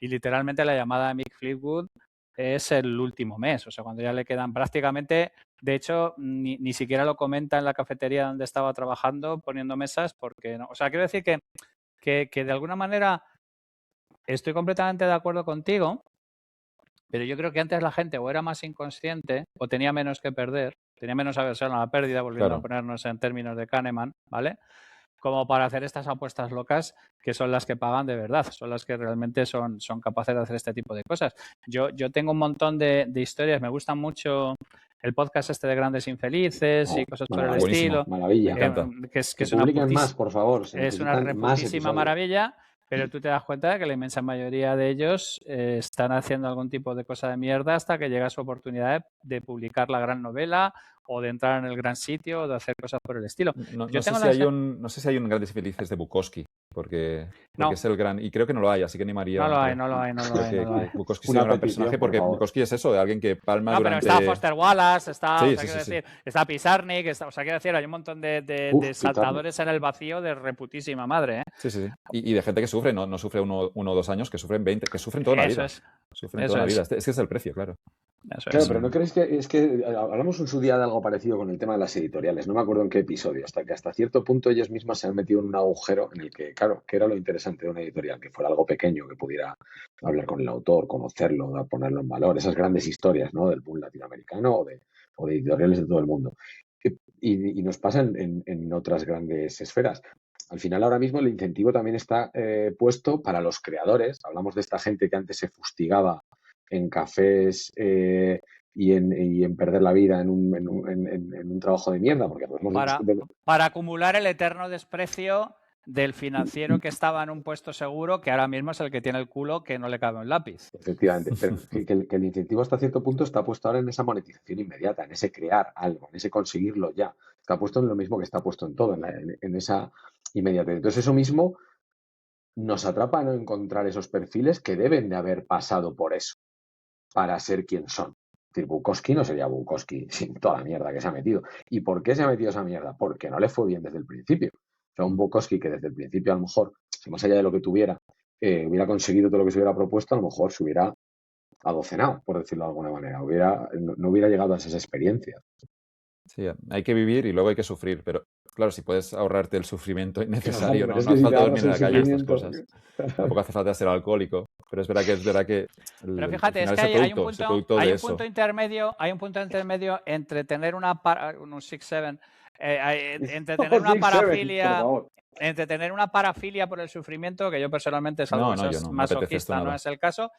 Y literalmente la llamada de Mick Fleetwood es el último mes, o sea, cuando ya le quedan prácticamente, de hecho, ni siquiera lo comenta en la cafetería donde estaba trabajando poniendo mesas, porque no, o sea, quiero decir que de alguna manera estoy completamente de acuerdo contigo, pero yo creo que antes la gente o era más inconsciente o tenía menos que perder, tenía menos aversión a la pérdida, volviendo a ponernos en términos de Kahneman, ¿vale? Como para hacer estas apuestas locas que son las que pagan de verdad, son las que realmente son capaces de hacer este tipo de cosas. Yo tengo un montón de historias, me gustan mucho el podcast este de Grandes Infelices y cosas por el estilo. Maravilla. Que es una más, por favor. Es una reputísima maravilla, pero tú te das cuenta de que la inmensa mayoría de ellos están haciendo algún tipo de cosa de mierda hasta que llega su oportunidad de publicar la gran novela o de entrar en el gran sitio o de hacer cosas por el estilo. No sé si hay un Grandes y Felices de Bukowski, porque es el gran... Y creo que no lo hay, así que animaría... No lo hay. Bukowski sea un gran personaje, porque Bukowski es eso, de alguien que palma durante... Pero está Foster Wallace, está Pizarnik, quiero decir, hay un montón de saltadores en el vacío de reputísima madre, ¿eh? Sí. Y de gente que sufre, no sufre 1 o 2 años, que sufren 20, que sufren toda la vida. Sufren toda la vida. Ese es el precio, claro. Claro, pero ¿no crees que es que hablamos en su día de algo parecido con el tema de las editoriales? No me acuerdo en qué episodio, hasta cierto punto ellos mismas se han metido en un agujero en el que, claro, que era lo interesante de una editorial, que fuera algo pequeño, que pudiera hablar con el autor, conocerlo, ponerlo en valor, esas grandes historias, ¿no? Del boom latinoamericano o de editoriales de todo el mundo. Y nos pasa en otras grandes esferas. Al final, ahora mismo el incentivo también está puesto para los creadores. Hablamos de esta gente que antes se fustigaba en cafés y en perder la vida en un trabajo de mierda. Porque para acumular el eterno desprecio del financiero que estaba en un puesto seguro, que ahora mismo es el que tiene el culo que no le cabe un lápiz. Efectivamente, pero que el incentivo hasta cierto punto está puesto ahora en esa monetización inmediata, en ese crear algo, en ese conseguirlo ya. Está puesto en lo mismo que está puesto en todo, en esa inmediatez. Entonces eso mismo nos atrapa a no encontrar esos perfiles que deben de haber pasado por eso para ser quien son. Es decir, Bukowski no sería Bukowski sin toda la mierda que se ha metido. ¿Y por qué se ha metido esa mierda? Porque no le fue bien desde el principio. O sea, un Bukowski que desde el principio a lo mejor, si más allá de lo que tuviera, hubiera conseguido todo lo que se hubiera propuesto, a lo mejor se hubiera adocenado, por decirlo de alguna manera. No hubiera llegado a esas experiencias. Sí, hay que vivir y luego hay que sufrir, pero claro, si puedes ahorrarte el sufrimiento innecesario, claro, no hace falta dormir en la calle, estas cosas. Tampoco hace falta ser alcohólico, pero es verdad que pero fíjate, es que hay un punto intermedio entre tener un 6-7, entre tener una parafilia, entre tener una parafilia por el sufrimiento, que yo personalmente es algo masoquista, no es el caso,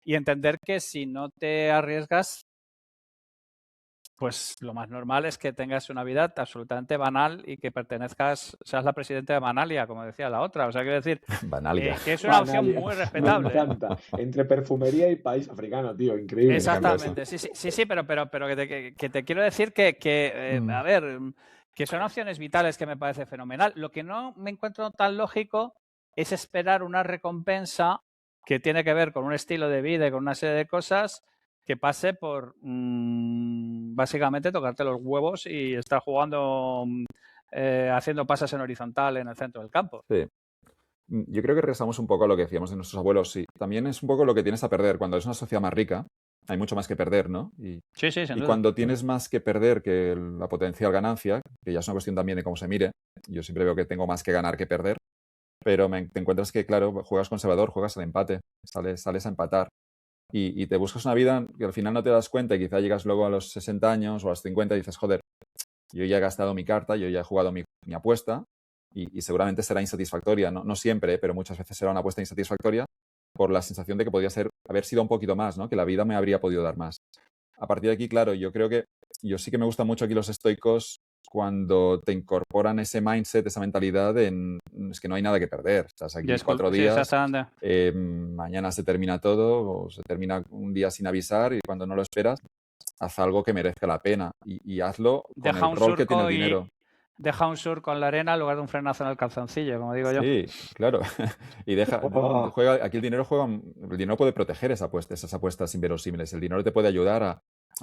y entender que si no te arriesgas, pues lo más normal es que tengas una vida absolutamente banal y que seas la presidenta de Banalia, como decía la otra. O sea, quiero decir que es una opción muy respetable. Me encanta. Entre perfumería y país africano, tío, increíble. Exactamente, sí, pero que te quiero decir a ver, que son opciones vitales que me parece fenomenal. Lo que no me encuentro tan lógico es esperar una recompensa que tiene que ver con un estilo de vida y con una serie de cosas que pase por básicamente tocarte los huevos y estar jugando, haciendo pasas en horizontal en el centro del campo. Sí. Yo creo que regresamos un poco a lo que decíamos de nuestros abuelos, sí. También es un poco lo que tienes a perder. Cuando es una sociedad más rica, hay mucho más que perder, ¿no? Sí, sin duda. Cuando tienes más que perder que la potencial ganancia, que ya es una cuestión también de cómo se mire, yo siempre veo que tengo más que ganar que perder, pero te encuentras que, claro, juegas conservador, juegas al empate, sales a empatar y te buscas una vida que al final no te das cuenta y quizá llegas luego a los 60 años o a los 50 y dices, joder, yo ya he gastado mi carta, yo ya he jugado mi apuesta y seguramente será insatisfactoria, no siempre, pero muchas veces será una apuesta insatisfactoria por la sensación de que podía haber sido un poquito más, ¿no? Que la vida me habría podido dar más. A partir de aquí, claro, yo sí que me gustan mucho aquí los estoicos cuando te incorporan ese mindset, esa mentalidad es que no hay nada que perder. Estás aquí 4 días, mañana se termina todo o se termina un día sin avisar y cuando no lo esperas, haz algo que merezca la pena y hazlo con el rol que tiene el dinero. Deja un surco en la arena en lugar de un frenazo en el calzoncillo, como digo yo. Sí, claro. Y aquí el dinero puede proteger esas apuestas inverosímiles. El dinero te puede ayudar a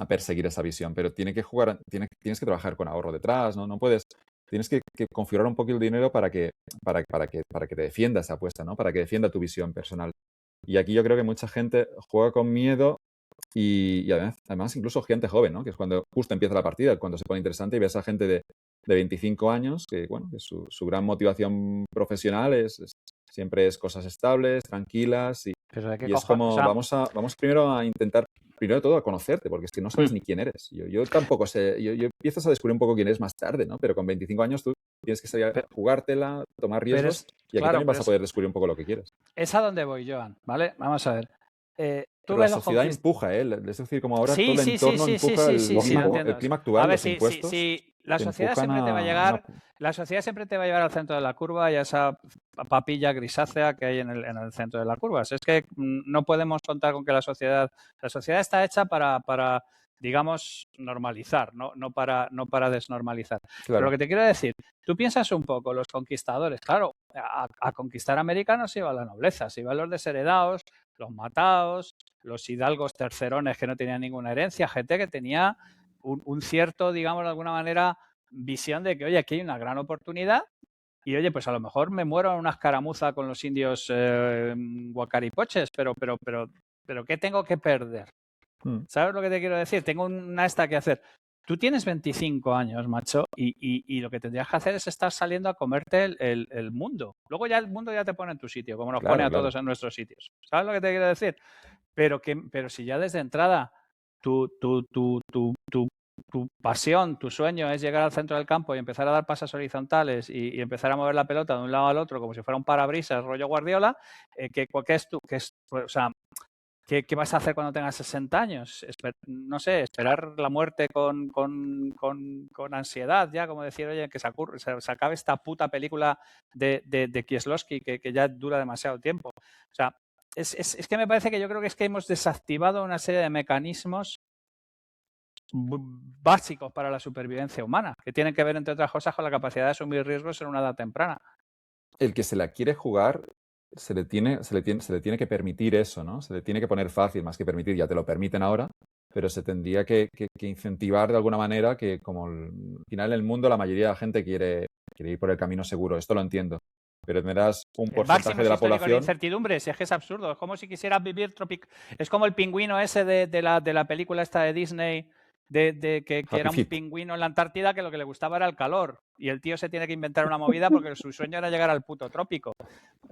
perseguir esa visión, pero tienes que trabajar con ahorro detrás, ¿no? No puedes, tienes que configurar un poco el dinero para que te defienda esa apuesta, ¿no? Para que defienda tu visión personal. Y aquí yo creo que mucha gente juega con miedo y además incluso gente joven, ¿no? Que es cuando justo empieza la partida, cuando se pone interesante y ves a gente de 25 años que, bueno, que su gran motivación profesional siempre es cosas estables, tranquilas y es como vamos primero a intentar, primero de todo, a conocerte, porque es que no sabes ni quién eres. Yo tampoco sé, yo empiezas a descubrir un poco quién eres más tarde, ¿no? Pero con 25 años tú tienes que salir a jugártela, tomar riesgos y aquí también vas a poder descubrir un poco lo que quieres. Es a donde voy, Joan, ¿vale? Vamos a ver. Pero la sociedad empuja, es decir, como ahora todo el entorno empuja el clima actual, los impuestos. La sociedad siempre te va a llegar, la sociedad siempre te va a llevar al centro de la curva y a esa papilla grisácea que hay en el centro de la curva. Es que no podemos contar con que la sociedad está hecha para digamos, normalizar, no para desnormalizar. Claro. Pero lo que te quiero decir, tú piensas un poco, los conquistadores, claro, a conquistar América no se iba la nobleza, se iban los desheredados, los matados, los hidalgos tercerones que no tenían ninguna herencia, gente que tenía un cierto, digamos, de alguna manera, visión de que, oye, aquí hay una gran oportunidad y, oye, pues a lo mejor me muero en una escaramuza con los indios guacaripoches, pero ¿qué tengo que perder? ¿Sabes lo que te quiero decir? Tengo una que hacer. Tú tienes 25 años, macho, y lo que tendrías que hacer es estar saliendo a comerte el mundo. Luego ya el mundo ya te pone en tu sitio, como nos pone a todos en nuestros sitios. ¿Sabes lo que te quiero decir? Pero si ya desde entrada tu pasión, tu sueño es llegar al centro del campo y empezar a dar pasas horizontales y empezar a mover la pelota de un lado al otro como si fuera un parabrisas rollo Guardiola, ¿qué vas a hacer cuando tengas 60 años? No sé, esperar la muerte con ansiedad ya, como decir, oye, que se acabe esta puta película de Kieslowski que ya dura demasiado tiempo. O sea, es que me parece que yo creo que es que hemos desactivado una serie de mecanismos básicos para la supervivencia humana, que tienen que ver, entre otras cosas, con la capacidad de asumir riesgos en una edad temprana. El que se la quiere jugar se le tiene que permitir eso, ¿no? Se le tiene que poner fácil, más que permitir, ya te lo permiten ahora, pero se tendría que incentivar de alguna manera que, como al final en el mundo la mayoría de la gente quiere ir por el camino seguro, esto lo entiendo. Pero me das un porcentaje de la población. De incertidumbre, si es que es absurdo. Es como si quisieras vivir Es como el pingüino ese de la película esta de Disney, que era un pingüino en la Antártida que lo que le gustaba era el calor. Y el tío se tiene que inventar una movida porque su sueño era llegar al puto trópico.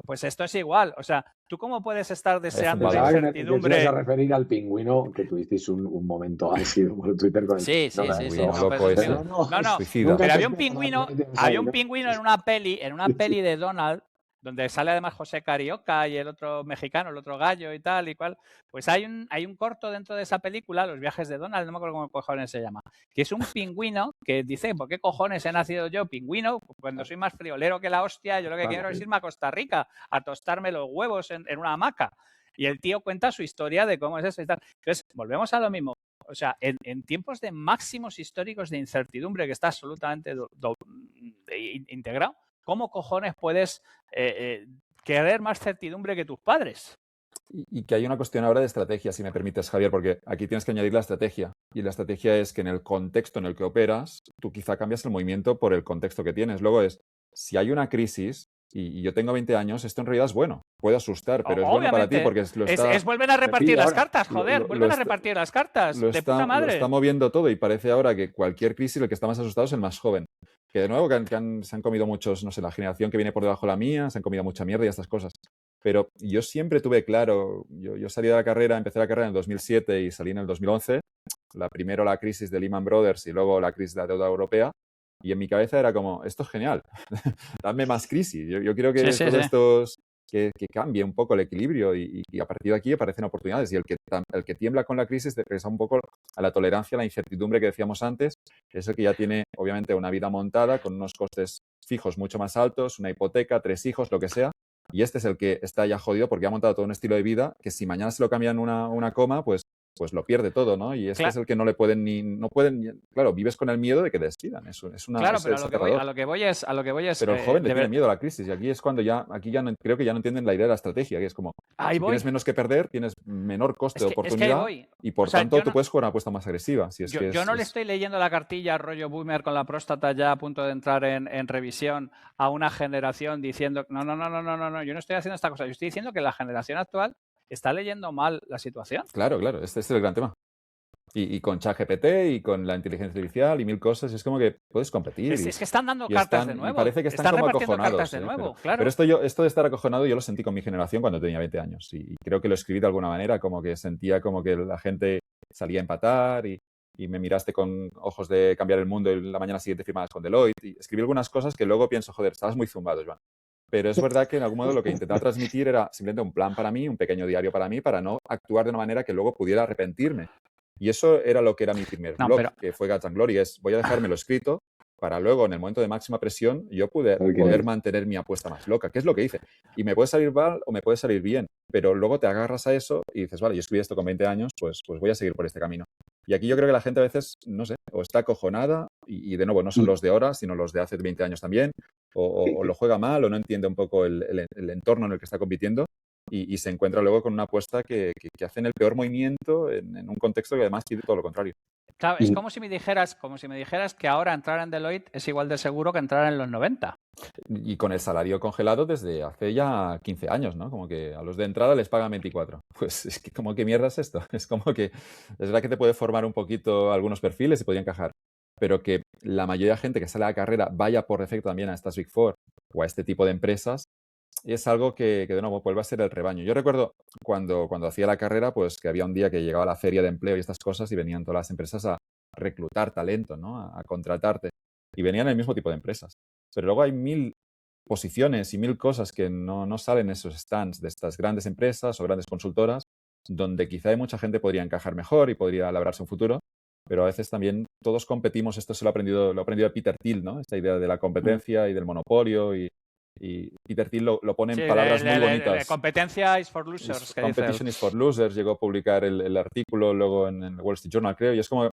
Pues esto es igual. O sea, ¿tú cómo puedes estar deseando la incertidumbre? Te ibas a referir al pingüino que tuvisteis un momento ácido por Twitter con el Sí. No, pero había un pingüino en una peli de Donald, donde sale además José Carioca y el otro mexicano, el otro gallo y tal y cual. Pues hay un corto dentro de esa película, Los viajes de Donald, no me acuerdo cómo cojones se llama, que es un pingüino que dice, ¿por qué cojones he nacido yo pingüino? Cuando soy más friolero que la hostia, yo lo que quiero es irme a Costa Rica a tostarme los huevos en una hamaca. Y el tío cuenta su historia de cómo es eso y tal. Entonces, volvemos a lo mismo. O sea, en tiempos de máximos históricos de incertidumbre que está absolutamente integrado, ¿cómo cojones puedes querer más certidumbre que tus padres? Y que hay una cuestión ahora de estrategia, si me permites, Javier, porque aquí tienes que añadir la estrategia. Y la estrategia es que en el contexto en el que operas, tú quizá cambias el movimiento por el contexto que tienes. Luego si hay una crisis y yo tengo 20 años, esto en realidad es bueno. Puede asustar, pero es bueno para ti porque es vuelven a repartir las cartas, joder, vuelven a está- repartir las cartas, lo de puta lo madre. está moviendo todo y parece ahora que cualquier crisis el que está más asustado es el más joven. Que de nuevo se han comido muchos, no sé, la generación que viene por debajo de la mía, se han comido mucha mierda y estas cosas. Pero yo siempre tuve claro, yo salí de la carrera, empecé la carrera en el 2007 y salí en el 2011. Primero la crisis de Lehman Brothers y luego la crisis de la deuda europea. Y en mi cabeza era como, esto es genial, dame más crisis. Yo quiero que que cambie un poco el equilibrio y a partir de aquí aparecen oportunidades. Y el que tiembla con la crisis regresa un poco a la tolerancia, a la incertidumbre que decíamos antes, es el que ya tiene, obviamente, una vida montada con unos costes fijos mucho más altos, una hipoteca, 3 hijos, lo que sea. Y este es el que está ya jodido porque ha montado todo un estilo de vida que si mañana se lo cambian una coma, pues lo pierde todo, ¿no? Y este es el que no le pueden claro, vives con el miedo de que te despidan. Claro, pero a lo que voy es. Pero el joven le tiene miedo a la crisis y aquí es cuando creo que ya no entienden la idea de la estrategia, que es como, tienes menos que perder, tienes menor coste de oportunidad y por tanto tú puedes jugar una apuesta más agresiva. Yo no le estoy leyendo la cartilla rollo boomer con la próstata ya a punto de entrar en revisión a una generación diciendo, no, yo no estoy haciendo esta cosa, yo estoy diciendo que la generación actual está leyendo mal la situación. Claro, este es el gran tema. Y con ChatGPT y con la inteligencia artificial y mil cosas, es como que puedes competir. Es que están dando cartas de nuevo. Parece que están como acojonados. Cartas de nuevo, claro. Pero esto de estar acojonado yo lo sentí con mi generación cuando tenía 20 años. Y creo que lo escribí de alguna manera, como que sentía como que la gente salía a empatar y me miraste con ojos de cambiar el mundo y la mañana siguiente firmabas con Deloitte. Y escribí algunas cosas que luego pienso, joder, estabas muy zumbado, Joan. Pero es verdad que en algún modo lo que intentaba transmitir era simplemente un plan para mí, un pequeño diario para mí, para no actuar de una manera que luego pudiera arrepentirme. Y eso era lo que era mi primer blog, que fue Guts and Glory, voy a dejármelo escrito para luego, en el momento de máxima presión, yo poder mantener mi apuesta más loca, que es lo que hice. Y me puede salir mal o me puede salir bien, pero luego te agarras a eso y dices, vale, yo escribí esto con 20 años, pues voy a seguir por este camino. Y aquí yo creo que la gente a veces, no sé, o está acojonada, y de nuevo no son los de ahora, sino los de hace 20 años también, o lo juega mal o no entiende un poco el entorno en el que está compitiendo. Y se encuentra luego con una apuesta que hacen el peor movimiento en un contexto que además pide todo lo contrario. Claro, es como si me dijeras que ahora entrar en Deloitte es igual de seguro que entrar en los 90. Y con el salario congelado desde hace ya 15 años, ¿no? Como que a los de entrada les pagan 24. Pues es que como que mierda es esto. Es como que es verdad que te puede formar un poquito algunos perfiles y podría encajar. Pero que la mayoría de gente que sale a la carrera vaya por defecto también a estas Big Four o a este tipo de empresas, es algo que de nuevo vuelve a ser el rebaño. Yo recuerdo cuando hacía la carrera, pues que había un día que llegaba la feria de empleo y estas cosas y venían todas las empresas a reclutar talento, ¿no? A contratarte. Y venían el mismo tipo de empresas. Pero luego hay 1000 posiciones y 1000 cosas que no salen en esos stands de estas grandes empresas o grandes consultoras, donde quizá hay mucha gente podría encajar mejor y podría labrarse un futuro. Pero a veces también todos competimos, esto se lo ha aprendido de Peter Thiel, ¿no? Esta idea de la competencia y del monopolio y Peter Thiel lo pone en palabras muy bonitas. Competencia is for losers. Competition is for losers. Llegó a publicar el artículo luego en el Wall Street Journal, creo, y es como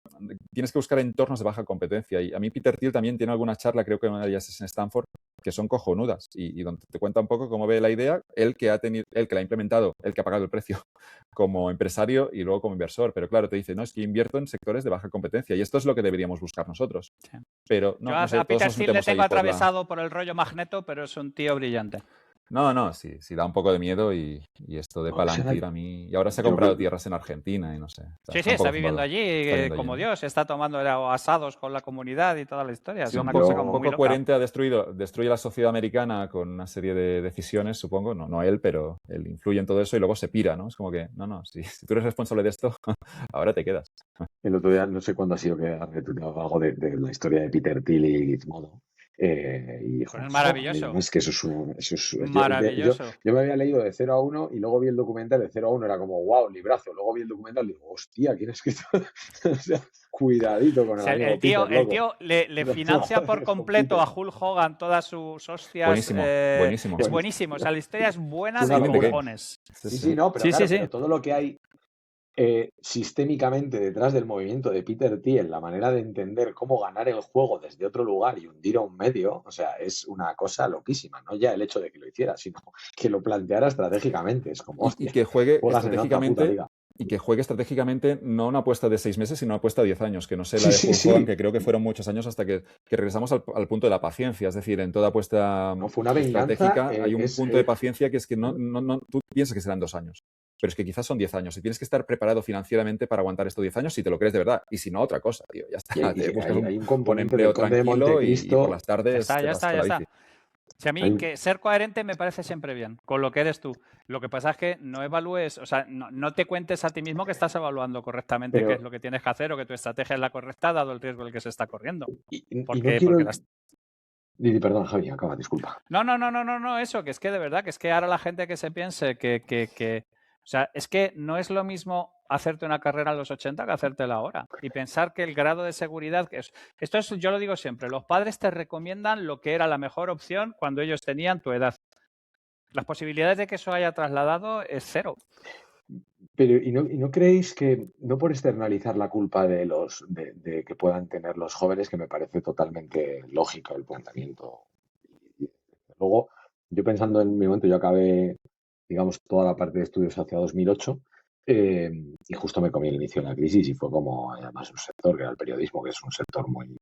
tienes que buscar entornos de baja competencia. Y a mí Peter Thiel también tiene alguna charla, creo que una de ellas es en Stanford, que son cojonudas y donde te cuenta un poco cómo ve la idea, él que la ha implementado, él que ha pagado el precio como empresario y luego como inversor. Pero claro, te dice, no, es que invierto en sectores de baja competencia y esto es lo que deberíamos buscar nosotros. Sí. Pero yo a Peter Thiel le tengo atravesado por el rollo Magneto, pero es un tío brillante. No, sí, da un poco de miedo y esto de Palantir a mí... Y ahora se ha comprado tierras en Argentina y no sé. Sí, está viviendo allí como Dios, está tomando asados con la comunidad y toda la historia. Sí, un poco coherente, destruye la sociedad americana con una serie de decisiones, supongo, no él, pero él influye en todo eso y luego se pira, ¿no? Es como que, si tú eres responsable de esto, ahora te quedas. El otro día, no sé cuándo ha sido que has retuiteado algo de la historia de Peter Thiel y Gizmodo. Es maravilloso. Es que eso es maravilloso. Yo me había leído de 0 a 1 y luego vi el documental de 0 a 1, era como wow, librazo. Luego vi el documental y digo, hostia, ¿quién ha escrito? O sea, cuidadito con el tío le financia por completo a Hulk Hogan todas sus hostias. Buenísimo. Es buenísimo. O sea, la historia es buena de cojones. Sí, no, pero, pero todo lo que hay sistémicamente detrás del movimiento de Peter Thiel, la manera de entender cómo ganar el juego desde otro lugar y hundir a un medio, o sea, es una cosa loquísima, no ya el hecho de que lo hiciera, sino que lo planteara estratégicamente. Es como, Y hostia, que juegue juegas en otra puta estratégicamente, liga. y que juegue estratégicamente no una apuesta de 6 meses, sino una apuesta de 10 años, que no sé la Sí, de sí, Hulk Hogan, sí. que creo que fueron muchos años hasta que regresamos al punto de la paciencia. Es decir, en toda apuesta No fue una venganza, estratégica hay un punto de paciencia que es que tú piensas que serán 2 años, pero es que quizás son 10 años y tienes que estar preparado financieramente para aguantar estos 10 años si te lo crees de verdad. Y si no, otra cosa, tío. Ya y está, te buscas hay un un componente del empleo Conde de tranquilo y por Montecristo. las tardes te Ya vas está, con ya la está. bici. Si a mí que ser coherente me parece siempre bien con lo que eres tú. Lo que pasa es que no evalúes, o sea, no te cuentes a ti mismo que estás evaluando correctamente qué es Pero, lo que tienes que hacer o que tu estrategia es la correcta dado el riesgo el que se está corriendo. y no Porque, quiero. porque las... Perdón, Javi, acaba, disculpa. No, eso, que es que de verdad, que es que ahora la gente que se piense o sea, es que no es lo mismo hacerte una carrera en los 80 que hacértela ahora. Y pensar que el grado de seguridad, esto es, yo lo digo siempre, los padres te recomiendan lo que era la mejor opción cuando ellos tenían tu edad. Las posibilidades de que eso haya trasladado es cero. Pero, ¿y no creéis que, no por externalizar la culpa de que puedan tener los jóvenes, que me parece totalmente lógico el planteamiento? Y, luego, yo pensando en mi momento, yo acabé, digamos, toda la parte de estudios hacia 2008, y justo me comí el inicio de la crisis y fue como, además, un sector que era el periodismo, que es un sector muy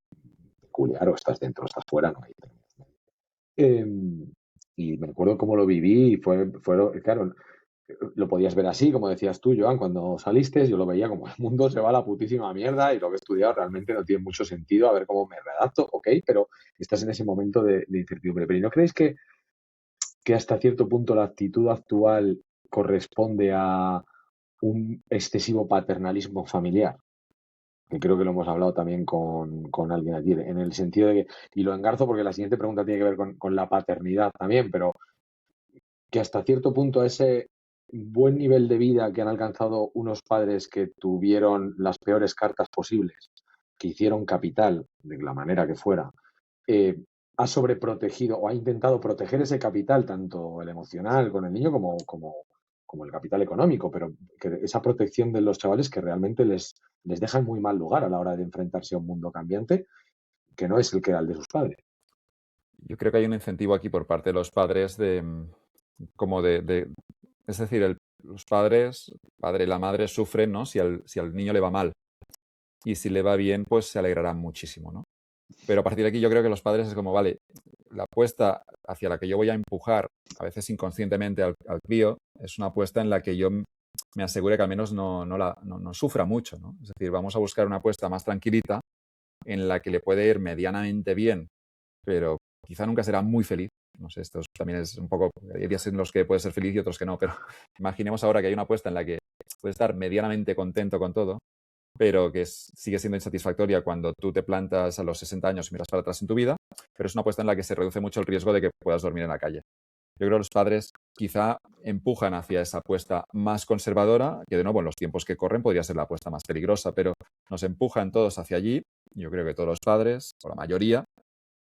peculiar, o estás dentro o estás fuera, no hay términos medios. Y me acuerdo cómo lo viví y claro, lo podías ver así, como decías tú, Joan, cuando saliste, yo lo veía como el mundo se va a la putísima mierda y lo que he estudiado realmente no tiene mucho sentido, a ver cómo me redacto, ok, pero estás en ese momento de incertidumbre. Pero ¿y no creéis que hasta cierto punto la actitud actual corresponde a un excesivo paternalismo familiar? Que creo que lo hemos hablado también con alguien aquí, en el sentido de que, y lo engarzo porque la siguiente pregunta tiene que ver con la paternidad también, pero que hasta cierto punto ese buen nivel de vida que han alcanzado unos padres que tuvieron las peores cartas posibles, que hicieron capital de la manera que fuera, ha sobreprotegido o ha intentado proteger ese capital, tanto el emocional con el niño como el capital económico, pero que esa protección de los chavales que realmente les deja en muy mal lugar a la hora de enfrentarse a un mundo cambiante que no es el que era el de sus padres. Yo creo que hay un incentivo aquí por parte de los padres es decir, los padres, el padre y la madre sufren, ¿no? Si al niño le va mal, y si le va bien, pues se alegrarán muchísimo, ¿no? Pero a partir de aquí yo creo que los padres es como, vale, la apuesta hacia la que yo voy a empujar, a veces inconscientemente al crío, es una apuesta en la que yo me asegure que al menos no sufra mucho, ¿no? Es decir, vamos a buscar una apuesta más tranquilita en la que le puede ir medianamente bien, pero quizá nunca será muy feliz. No sé, esto también es un poco, hay días en los que puede ser feliz y otros que no, pero imaginemos ahora que hay una apuesta en la que puedes estar medianamente contento con todo, pero que sigue siendo insatisfactoria cuando tú te plantas a los 60 años y miras para atrás en tu vida, pero es una apuesta en la que se reduce mucho el riesgo de que puedas dormir en la calle. Yo creo que los padres quizá empujan hacia esa apuesta más conservadora, que de nuevo en los tiempos que corren podría ser la apuesta más peligrosa, pero nos empujan todos hacia allí, yo creo que todos los padres, o la mayoría,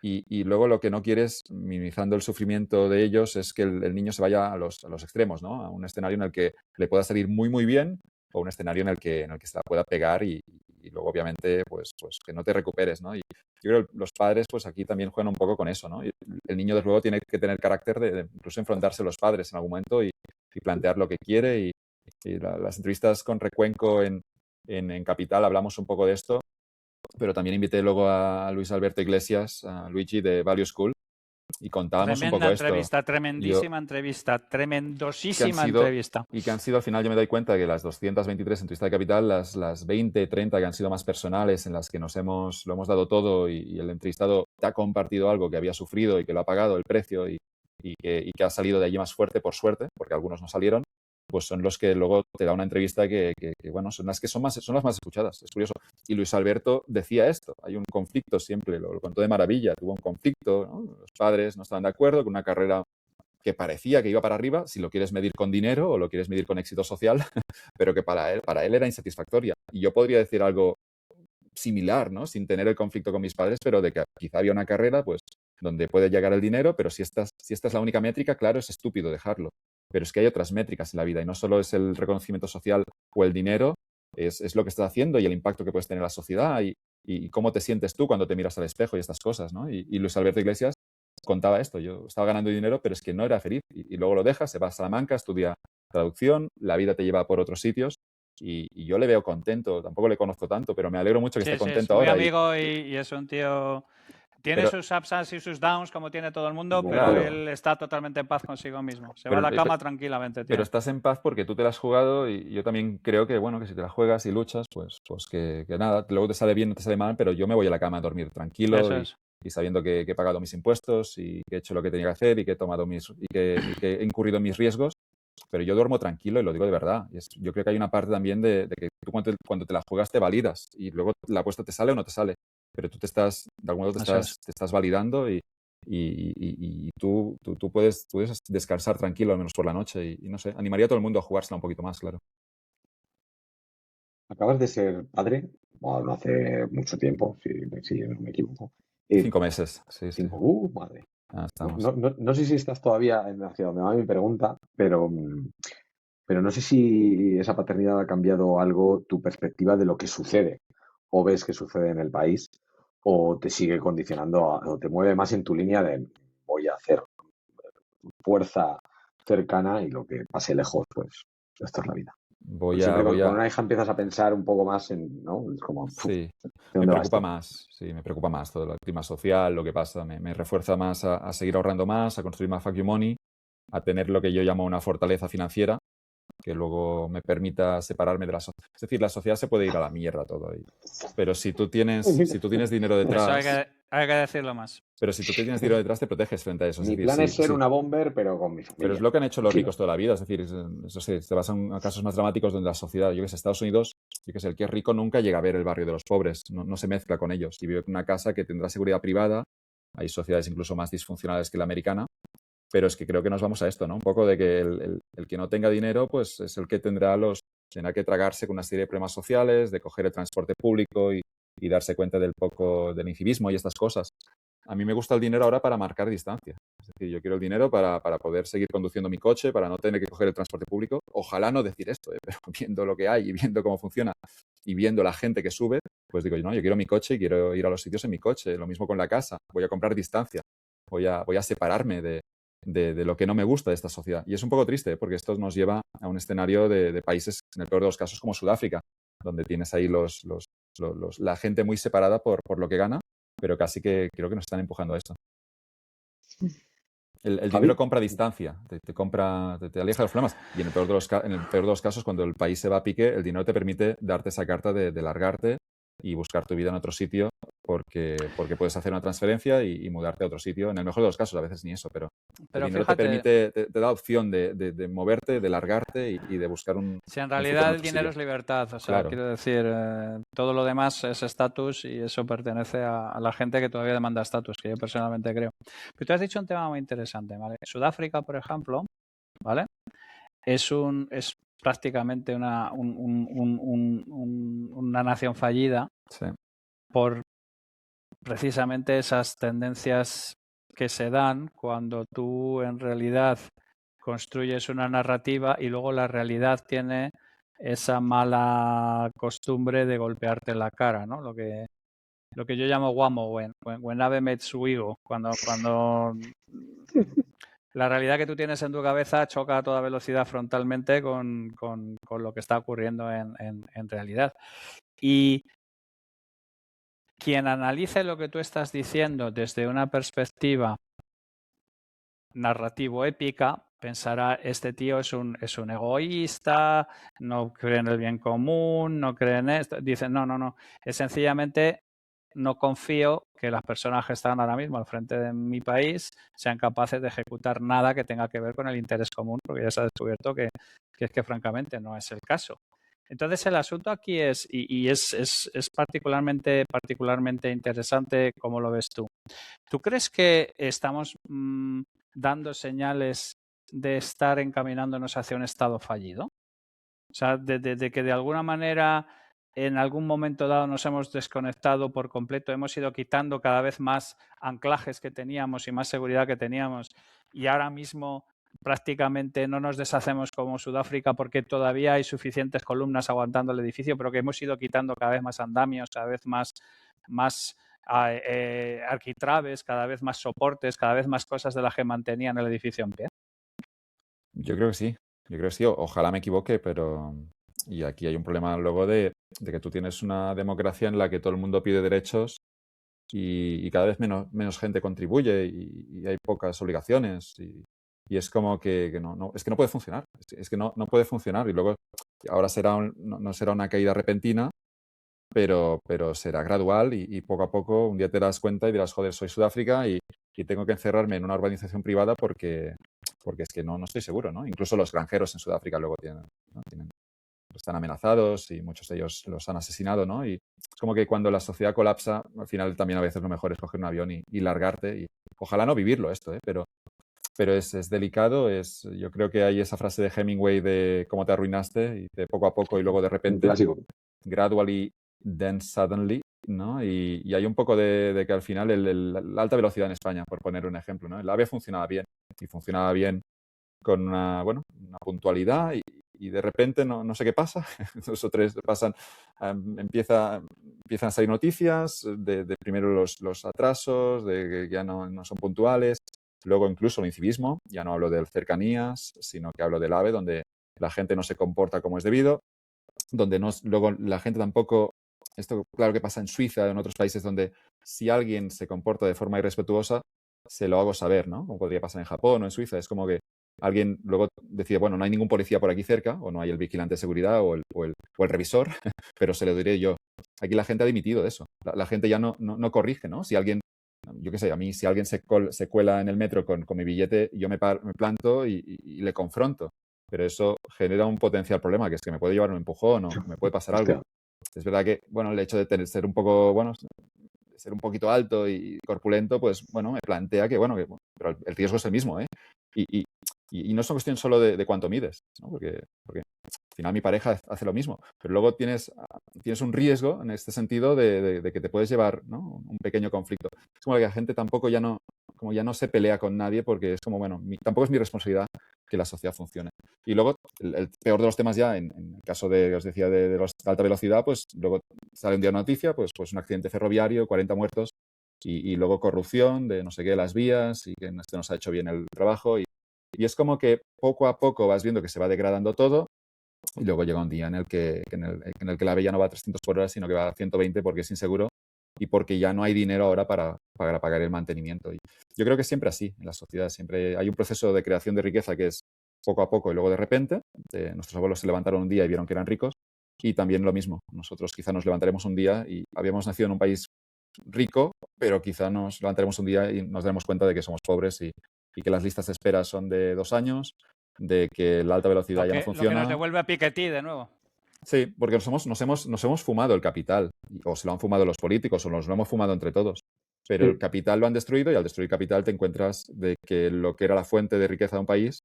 y luego lo que no quieres, minimizando el sufrimiento de ellos, es que el niño se vaya a los extremos, ¿no? A un escenario en el que le pueda salir muy, muy bien o un escenario en el que se la pueda pegar y luego, obviamente, pues que no te recuperes, ¿no? Y yo creo que los padres, pues aquí también juegan un poco con eso, ¿no? Y el niño, desde luego, tiene que tener carácter de incluso enfrentarse a los padres en algún momento y plantear lo que quiere. Y las entrevistas con Recuenco en Capital hablamos un poco de esto, pero también invité luego a Luis Alberto Iglesias, a Luigi de Value School, y contábamos un Tremenda poco esto. entrevista, tremendísima entrevista, tremendosísima entrevista. Y que han sido, al final, yo me doy cuenta que las 223 entrevistas de Capital, las 20, 30 que han sido más personales, en las que lo hemos dado todo y el entrevistado te ha compartido algo que había sufrido y que lo ha pagado el precio y que ha salido de allí más fuerte, por suerte, porque algunos no salieron, pues son los que luego te da una entrevista que bueno, son las que son las más escuchadas. Es curioso. Y Luis Alberto decía esto. Hay un conflicto siempre, lo contó de maravilla. Tuvo un conflicto, ¿no? Los padres no estaban de acuerdo con una carrera que parecía que iba para arriba, si lo quieres medir con dinero o lo quieres medir con éxito social, pero que para él era insatisfactoria. Y yo podría decir algo similar, ¿no? Sin tener el conflicto con mis padres, pero de que quizá había una carrera, pues, donde puede llegar el dinero, pero si esta es la única métrica, claro, es estúpido dejarlo. Pero es que hay otras métricas en la vida y no solo es el reconocimiento social o el dinero es lo que estás haciendo y el impacto que puedes tener en la sociedad y cómo te sientes tú cuando te miras al espejo y estas cosas, ¿no? Y Luis Alberto Iglesias contaba esto, yo estaba ganando dinero, pero es que no era feliz. Y luego lo dejas, se va a Salamanca, estudia traducción, la vida te lleva por otros sitios y yo le veo contento, tampoco le conozco tanto, pero me alegro mucho que Sí, esté sí, es contento muy ahora. amigo y es un tío... Tiene Pero, sus ups y sus downs, como tiene todo el mundo, Como pero claro, todo. él está totalmente en paz consigo mismo. Se va a pero, la cama tranquilamente, pero tío. estás en paz porque tú te la has jugado y yo también creo que, bueno, que si te la juegas y luchas, pues que nada, luego te sale bien, no te sale mal, pero yo me voy a la cama a dormir tranquilo Eso es. y sabiendo que he pagado mis impuestos y que he hecho lo que tenía que hacer y que he tomado que he incurrido en mis riesgos, pero yo duermo tranquilo y lo digo de verdad. Yo creo que hay una parte también de que tú cuando te la juegas te validas y luego la apuesta te sale o no te sale, pero tú de algún modo Eso es. te estás validando y tú puedes descansar tranquilo al menos por la noche y no sé, animaría a todo el mundo a jugársela un poquito más, claro. Acabas de ser padre, bueno, no hace mucho tiempo, si no me equivoco. 5 meses, sí, sí. 5, madre. Ah, estamos. No sé si estás todavía hacia donde va mi pregunta, pero no sé si esa paternidad ha cambiado algo tu perspectiva de lo que sucede o ves que sucede en el país o te sigue condicionando o te mueve más en tu línea de voy a hacer fuerza cercana y lo que pase lejos, pues esto es la vida. Voy Porque a, siempre voy con a, una hija empiezas a pensar un poco más en, ¿no? Es como, sí, ¿de me dónde va preocupa esto? más, sí, me preocupa más todo el clima social, lo que pasa, me refuerza más a seguir ahorrando más, a construir más Fuck You Money, a tener lo que yo llamo una fortaleza financiera, que luego me permita separarme de la sociedad. Es decir, la sociedad se puede ir a la mierda todo ahí. Pero si tú tienes dinero Eso detrás, hay que decirlo más. pero si tú tienes dinero detrás te proteges frente a eso. Es Mi decir, plan sí, es ser sí. una bomber, pero con mi Pero es familia. lo que han hecho los Tranquilo. ricos toda la vida. Es decir, eso sí, te vas a casos más dramáticos donde la sociedad, yo que sé, Estados Unidos, yo que sé, el que es rico nunca llega a ver el barrio de los pobres, no se mezcla con ellos. Y vive en una casa que tendrá seguridad privada. Hay sociedades incluso más disfuncionales que la americana. Pero es que creo que nos vamos a esto, ¿no? Un poco de que el que no tenga dinero, pues es el que tendrá que tragarse con una serie de problemas sociales, de coger el transporte público y darse cuenta del incivismo y estas cosas. A mí me gusta el dinero ahora para marcar distancia. Es decir, yo quiero el dinero para poder seguir conduciendo mi coche, para no tener que coger el transporte público. Ojalá no decir esto, pero viendo lo que hay y viendo cómo funciona y viendo la gente que sube, pues digo, no, yo quiero mi coche y quiero ir a los sitios en mi coche. Lo mismo con la casa. Voy a comprar distancia. Voy a separarme de lo que no me gusta de esta sociedad. Y es un poco triste porque esto nos lleva a un escenario de países, en el peor de los casos, como Sudáfrica, donde tienes ahí la gente muy separada por lo que gana, pero casi que creo que nos están empujando a eso. El Javi, dinero compra distancia, te aleja de los problemas. Y en el peor de los casos, cuando el país se va a pique, el dinero te permite darte esa carta de largarte y buscar tu vida en otro sitio porque puedes hacer una transferencia y mudarte a otro sitio. En el mejor de los casos, a veces ni eso, pero el Pero dinero te fíjate, permite, te da opción de moverte, de largarte y de buscar un si en futuro en realidad el otro dinero sitio. es libertad, o sea, Claro. quiero decir, todo lo demás es estatus y eso pertenece a la gente que todavía demanda estatus, que yo personalmente creo. Pero tú has dicho un tema muy interesante, ¿vale? Sudáfrica, por ejemplo, ¿vale? Es prácticamente una nación fallida Sí. por precisamente esas tendencias que se dan cuando tú en realidad construyes una narrativa y luego la realidad tiene esa mala costumbre de golpearte la cara, ¿no? Lo que yo llamo Wamo, when Abe met su higo, cuando la realidad que tú tienes en tu cabeza choca a toda velocidad frontalmente con lo que está ocurriendo en realidad. Y quien analice lo que tú estás diciendo desde una perspectiva narrativo-épica pensará, este tío es un egoísta, no cree en el bien común, no cree en esto. Dicen, no, es sencillamente no confío que las personas que están ahora mismo al frente de mi país sean capaces de ejecutar nada que tenga que ver con el interés común, porque ya se ha descubierto que es que francamente no es el caso. Entonces el asunto aquí es, y es particularmente interesante cómo lo ves tú. ¿Tú crees que estamos dando señales de estar encaminándonos hacia un estado fallido? O sea, de que de alguna manera en algún momento dado nos hemos desconectado por completo, hemos ido quitando cada vez más anclajes que teníamos y más seguridad que teníamos y ahora mismo prácticamente no nos deshacemos como Sudáfrica porque todavía hay suficientes columnas aguantando el edificio, pero que hemos ido quitando cada vez más andamios, cada vez más arquitraves, cada vez más soportes, cada vez más cosas de las que mantenían el edificio en pie. Yo creo que sí, ojalá me equivoque, pero... Y aquí hay un problema luego de que tú tienes una democracia en la que todo el mundo pide derechos y cada vez menos gente contribuye y hay pocas obligaciones y es como que es que no puede funcionar, es que no puede funcionar y luego ahora no será una caída repentina, pero será gradual y poco a poco un día te das cuenta y dirás, joder, soy Sudáfrica y tengo que encerrarme en una urbanización privada porque es que no estoy seguro, ¿no? Incluso los granjeros en Sudáfrica luego están amenazados y muchos de ellos los han asesinado, ¿no? Y es como que cuando la sociedad colapsa, al final también a veces lo mejor es coger un avión y largarte y ojalá no vivirlo esto, pero es delicado, yo creo que hay esa frase de Hemingway de cómo te arruinaste y de poco a poco y luego de Un repente, clásico. gradually, then suddenly, ¿no? Y hay un poco de que al final la alta velocidad en España, por poner un ejemplo, ¿no? El AVE funcionaba bien y funcionaba bien con una puntualidad y de repente no sé qué pasa, 2 o 3 pasan, empiezan a salir noticias de primero los atrasos, de que ya no son puntuales, luego incluso el incivismo, ya no hablo de cercanías, sino que hablo del AVE, donde la gente no se comporta como es debido, donde luego la gente tampoco, esto claro que pasa en Suiza, en otros países donde si alguien se comporta de forma irrespetuosa, se lo hago saber, ¿no? Como podría pasar en Japón o en Suiza, es como que alguien luego decide, bueno, no hay ningún policía por aquí cerca, o no hay el vigilante de seguridad o el revisor, pero se lo diré yo. Aquí la gente ha dimitido de eso. La gente ya no corrige, ¿no? Si alguien, yo qué sé, a mí si alguien se cuela en el metro con mi billete, yo me planto y le confronto. Pero eso genera un potencial problema, que es que me puede llevar un empujón o me puede pasar algo. Hostia. Es verdad que, bueno, el hecho de ser un poco, ser un poquito alto y corpulento, pues, bueno, me plantea que, pero el riesgo es el mismo, ¿eh? Y no es una cuestión solo de cuánto mides, ¿no? Porque al final mi pareja hace lo mismo, pero luego tienes un riesgo en este sentido de que te puedes llevar, ¿no? Un pequeño conflicto. Es como que la gente tampoco ya no se pelea con nadie porque es como, tampoco es mi responsabilidad que la sociedad funcione. Y luego, el peor de los temas ya, en el caso os decía, de los de alta velocidad, pues luego sale un día una noticia, pues un accidente ferroviario, 40 muertos, y luego corrupción de no sé qué, las vías, y que este no se ha hecho bien el trabajo, y es como que poco a poco vas viendo que se va degradando todo, y luego llega un día en el que la AVE ya no va a 300 por hora, sino que va a 120 porque es inseguro y porque ya no hay dinero ahora para pagar el mantenimiento. Y yo creo que es siempre así en la sociedad. Siempre hay un proceso de creación de riqueza que es poco a poco y luego de repente. Nuestros abuelos se levantaron un día y vieron que eran ricos. Y también lo mismo. Nosotros quizá nos levantaremos un día y habíamos nacido en un país rico, pero quizá nos levantaremos un día y nos daremos cuenta de que somos pobres y que las listas de espera son de 2 años, de que la alta velocidad ya no Lo que funciona. nos devuelve a Piketty de nuevo. Sí, porque nos hemos fumado el capital, o se lo han fumado los políticos, o nos lo hemos fumado entre todos. Pero el capital lo han destruido y al destruir capital te encuentras de que lo que era la fuente de riqueza de un país,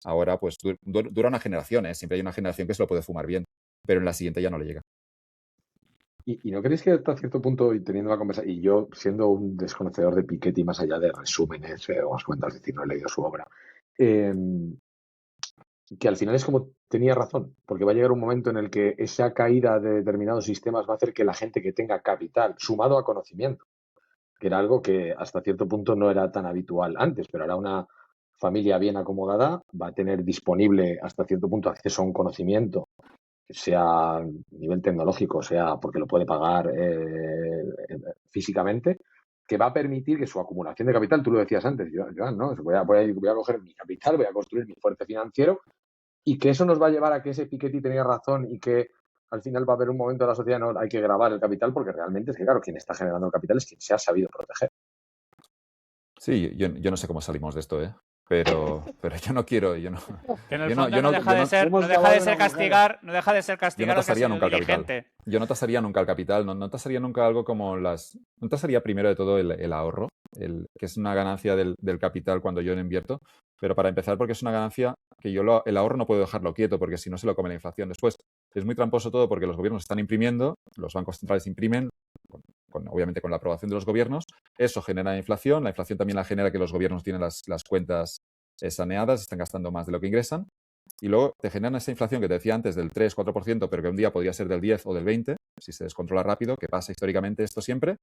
ahora pues dura una generación, ¿eh? Siempre hay una generación que se lo puede fumar bien, pero en la siguiente ya no le llega. ¿Y no creéis que hasta cierto punto, y teniendo la conversación, y yo siendo un desconocedor de Piketty más allá de resúmenes o cuentas, es decir, no he leído su obra, que al final es como tenía razón, porque va a llegar un momento en el que esa caída de determinados sistemas va a hacer que la gente que tenga capital, sumado a conocimiento, que era algo que hasta cierto punto no era tan habitual antes, pero ahora una familia bien acomodada va a tener disponible hasta cierto punto acceso a un conocimiento, sea a nivel tecnológico, sea porque lo puede pagar físicamente, que va a permitir que su acumulación de capital, tú lo decías antes, Joan, ¿no? Voy a coger mi capital, voy a construir mi fuerte financiero y que eso nos va a llevar a que ese Piketty tenía razón y que al final va a haber un momento de la sociedad, no, hay que grabar el capital porque realmente es que, claro, quien está generando el capital es quien se ha sabido proteger. Sí, yo no sé cómo salimos de esto, ¿eh? Pero yo no quiero, Que en el fondo no deja de ser castigar yo no a los que tasaría han nunca sido el capital. dirigente. Yo no tasaría nunca el capital, no tasaría nunca algo como no tasaría primero de todo el ahorro, que es una ganancia del capital cuando yo lo invierto, pero para empezar porque es una ganancia que el ahorro no puedo dejarlo quieto porque si no se lo come la inflación. Después es muy tramposo todo porque los gobiernos están imprimiendo, los bancos centrales imprimen, obviamente con la aprobación de los gobiernos, eso genera inflación, la inflación también la genera que los gobiernos tienen las cuentas saneadas, están gastando más de lo que ingresan, y luego te generan esa inflación que te decía antes del 3-4%, pero que un día podría ser del 10 o del 20, si se descontrola rápido, que pasa históricamente esto siempre,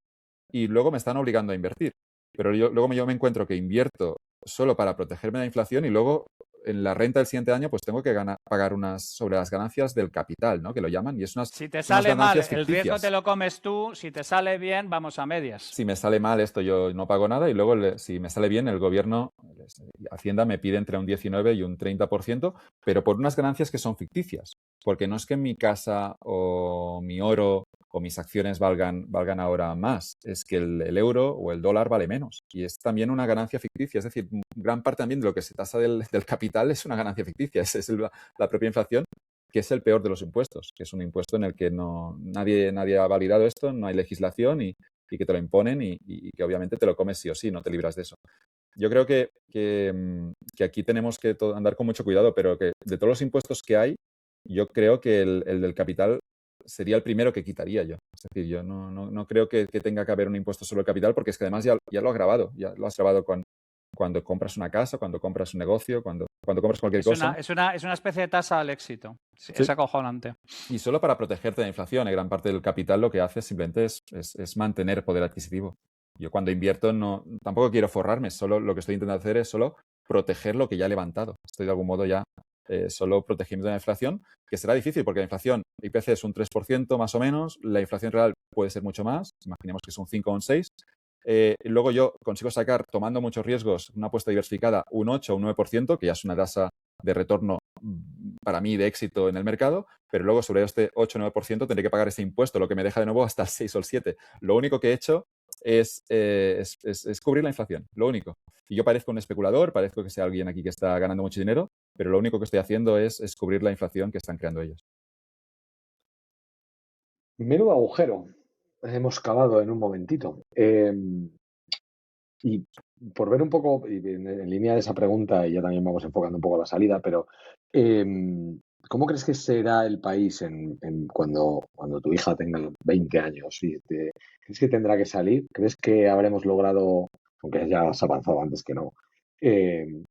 y luego me están obligando a invertir. Pero luego yo me encuentro que invierto solo para protegerme de la inflación y luego en la renta del siguiente año pues tengo que pagar sobre las ganancias del capital, ¿no? Que lo llaman, y es Si te unas sale mal, ganancias el riesgo ficticias. te lo comes tú. Si te sale bien, vamos a medias. Si me sale mal esto, yo no pago nada, y luego si me sale bien, el gobierno, Hacienda me pide entre un 19 y un 30%, pero por unas ganancias que son ficticias. Porque no es que mi casa o mi oro o mis acciones valgan ahora más, es que el euro o el dólar vale menos. Y es también una ganancia ficticia. Es decir, gran parte también de lo que se tasa del capital es una ganancia ficticia. Es la propia inflación, que es el peor de los impuestos, que es un impuesto en el que nadie ha validado esto, no hay legislación y que te lo imponen y que obviamente te lo comes sí o sí, no te libras de eso. Yo creo que aquí tenemos que andar con mucho cuidado, pero que de todos los impuestos que hay, yo creo que el del capital sería el primero que quitaría yo. Es decir, yo no creo que tenga que haber un impuesto sobre el capital, porque es que además ya lo has grabado cuando compras una casa, cuando compras un negocio, cuando compras cualquier cosa. Es una especie de tasa al éxito. Sí. Es acojonante. Y solo para protegerte de la inflación. Y gran parte del capital lo que hace simplemente es mantener poder adquisitivo. Yo cuando invierto tampoco quiero forrarme, solo lo que estoy intentando hacer es solo proteger lo que ya he levantado. Estoy de algún modo ya solo protegiendo de la inflación, que será difícil porque la inflación IPC es un 3% más o menos, la inflación real puede ser mucho más, imaginemos que es un 5 o un 6. Luego yo consigo sacar, tomando muchos riesgos, una apuesta diversificada, un 8 o un 9%, que ya es una tasa de retorno para mí de éxito en el mercado, pero luego sobre este 8 o 9% tendré que pagar ese impuesto, lo que me deja de nuevo hasta el 6 o el 7. Lo único que he hecho es cubrir la inflación, lo único. Y yo parezco un especulador, parezco que sea alguien aquí que está ganando mucho dinero, pero lo único que estoy haciendo es cubrir la inflación que están creando ellos. Menudo agujero hemos cavado en un momentito. Y por ver un poco, y en línea de esa pregunta, y ya también vamos enfocando un poco la salida, pero ¿cómo crees que será el país cuando tu hija tenga 20 años? ¿Crees que tendrá que salir? ¿Crees que habremos logrado, aunque ya has avanzado antes que no,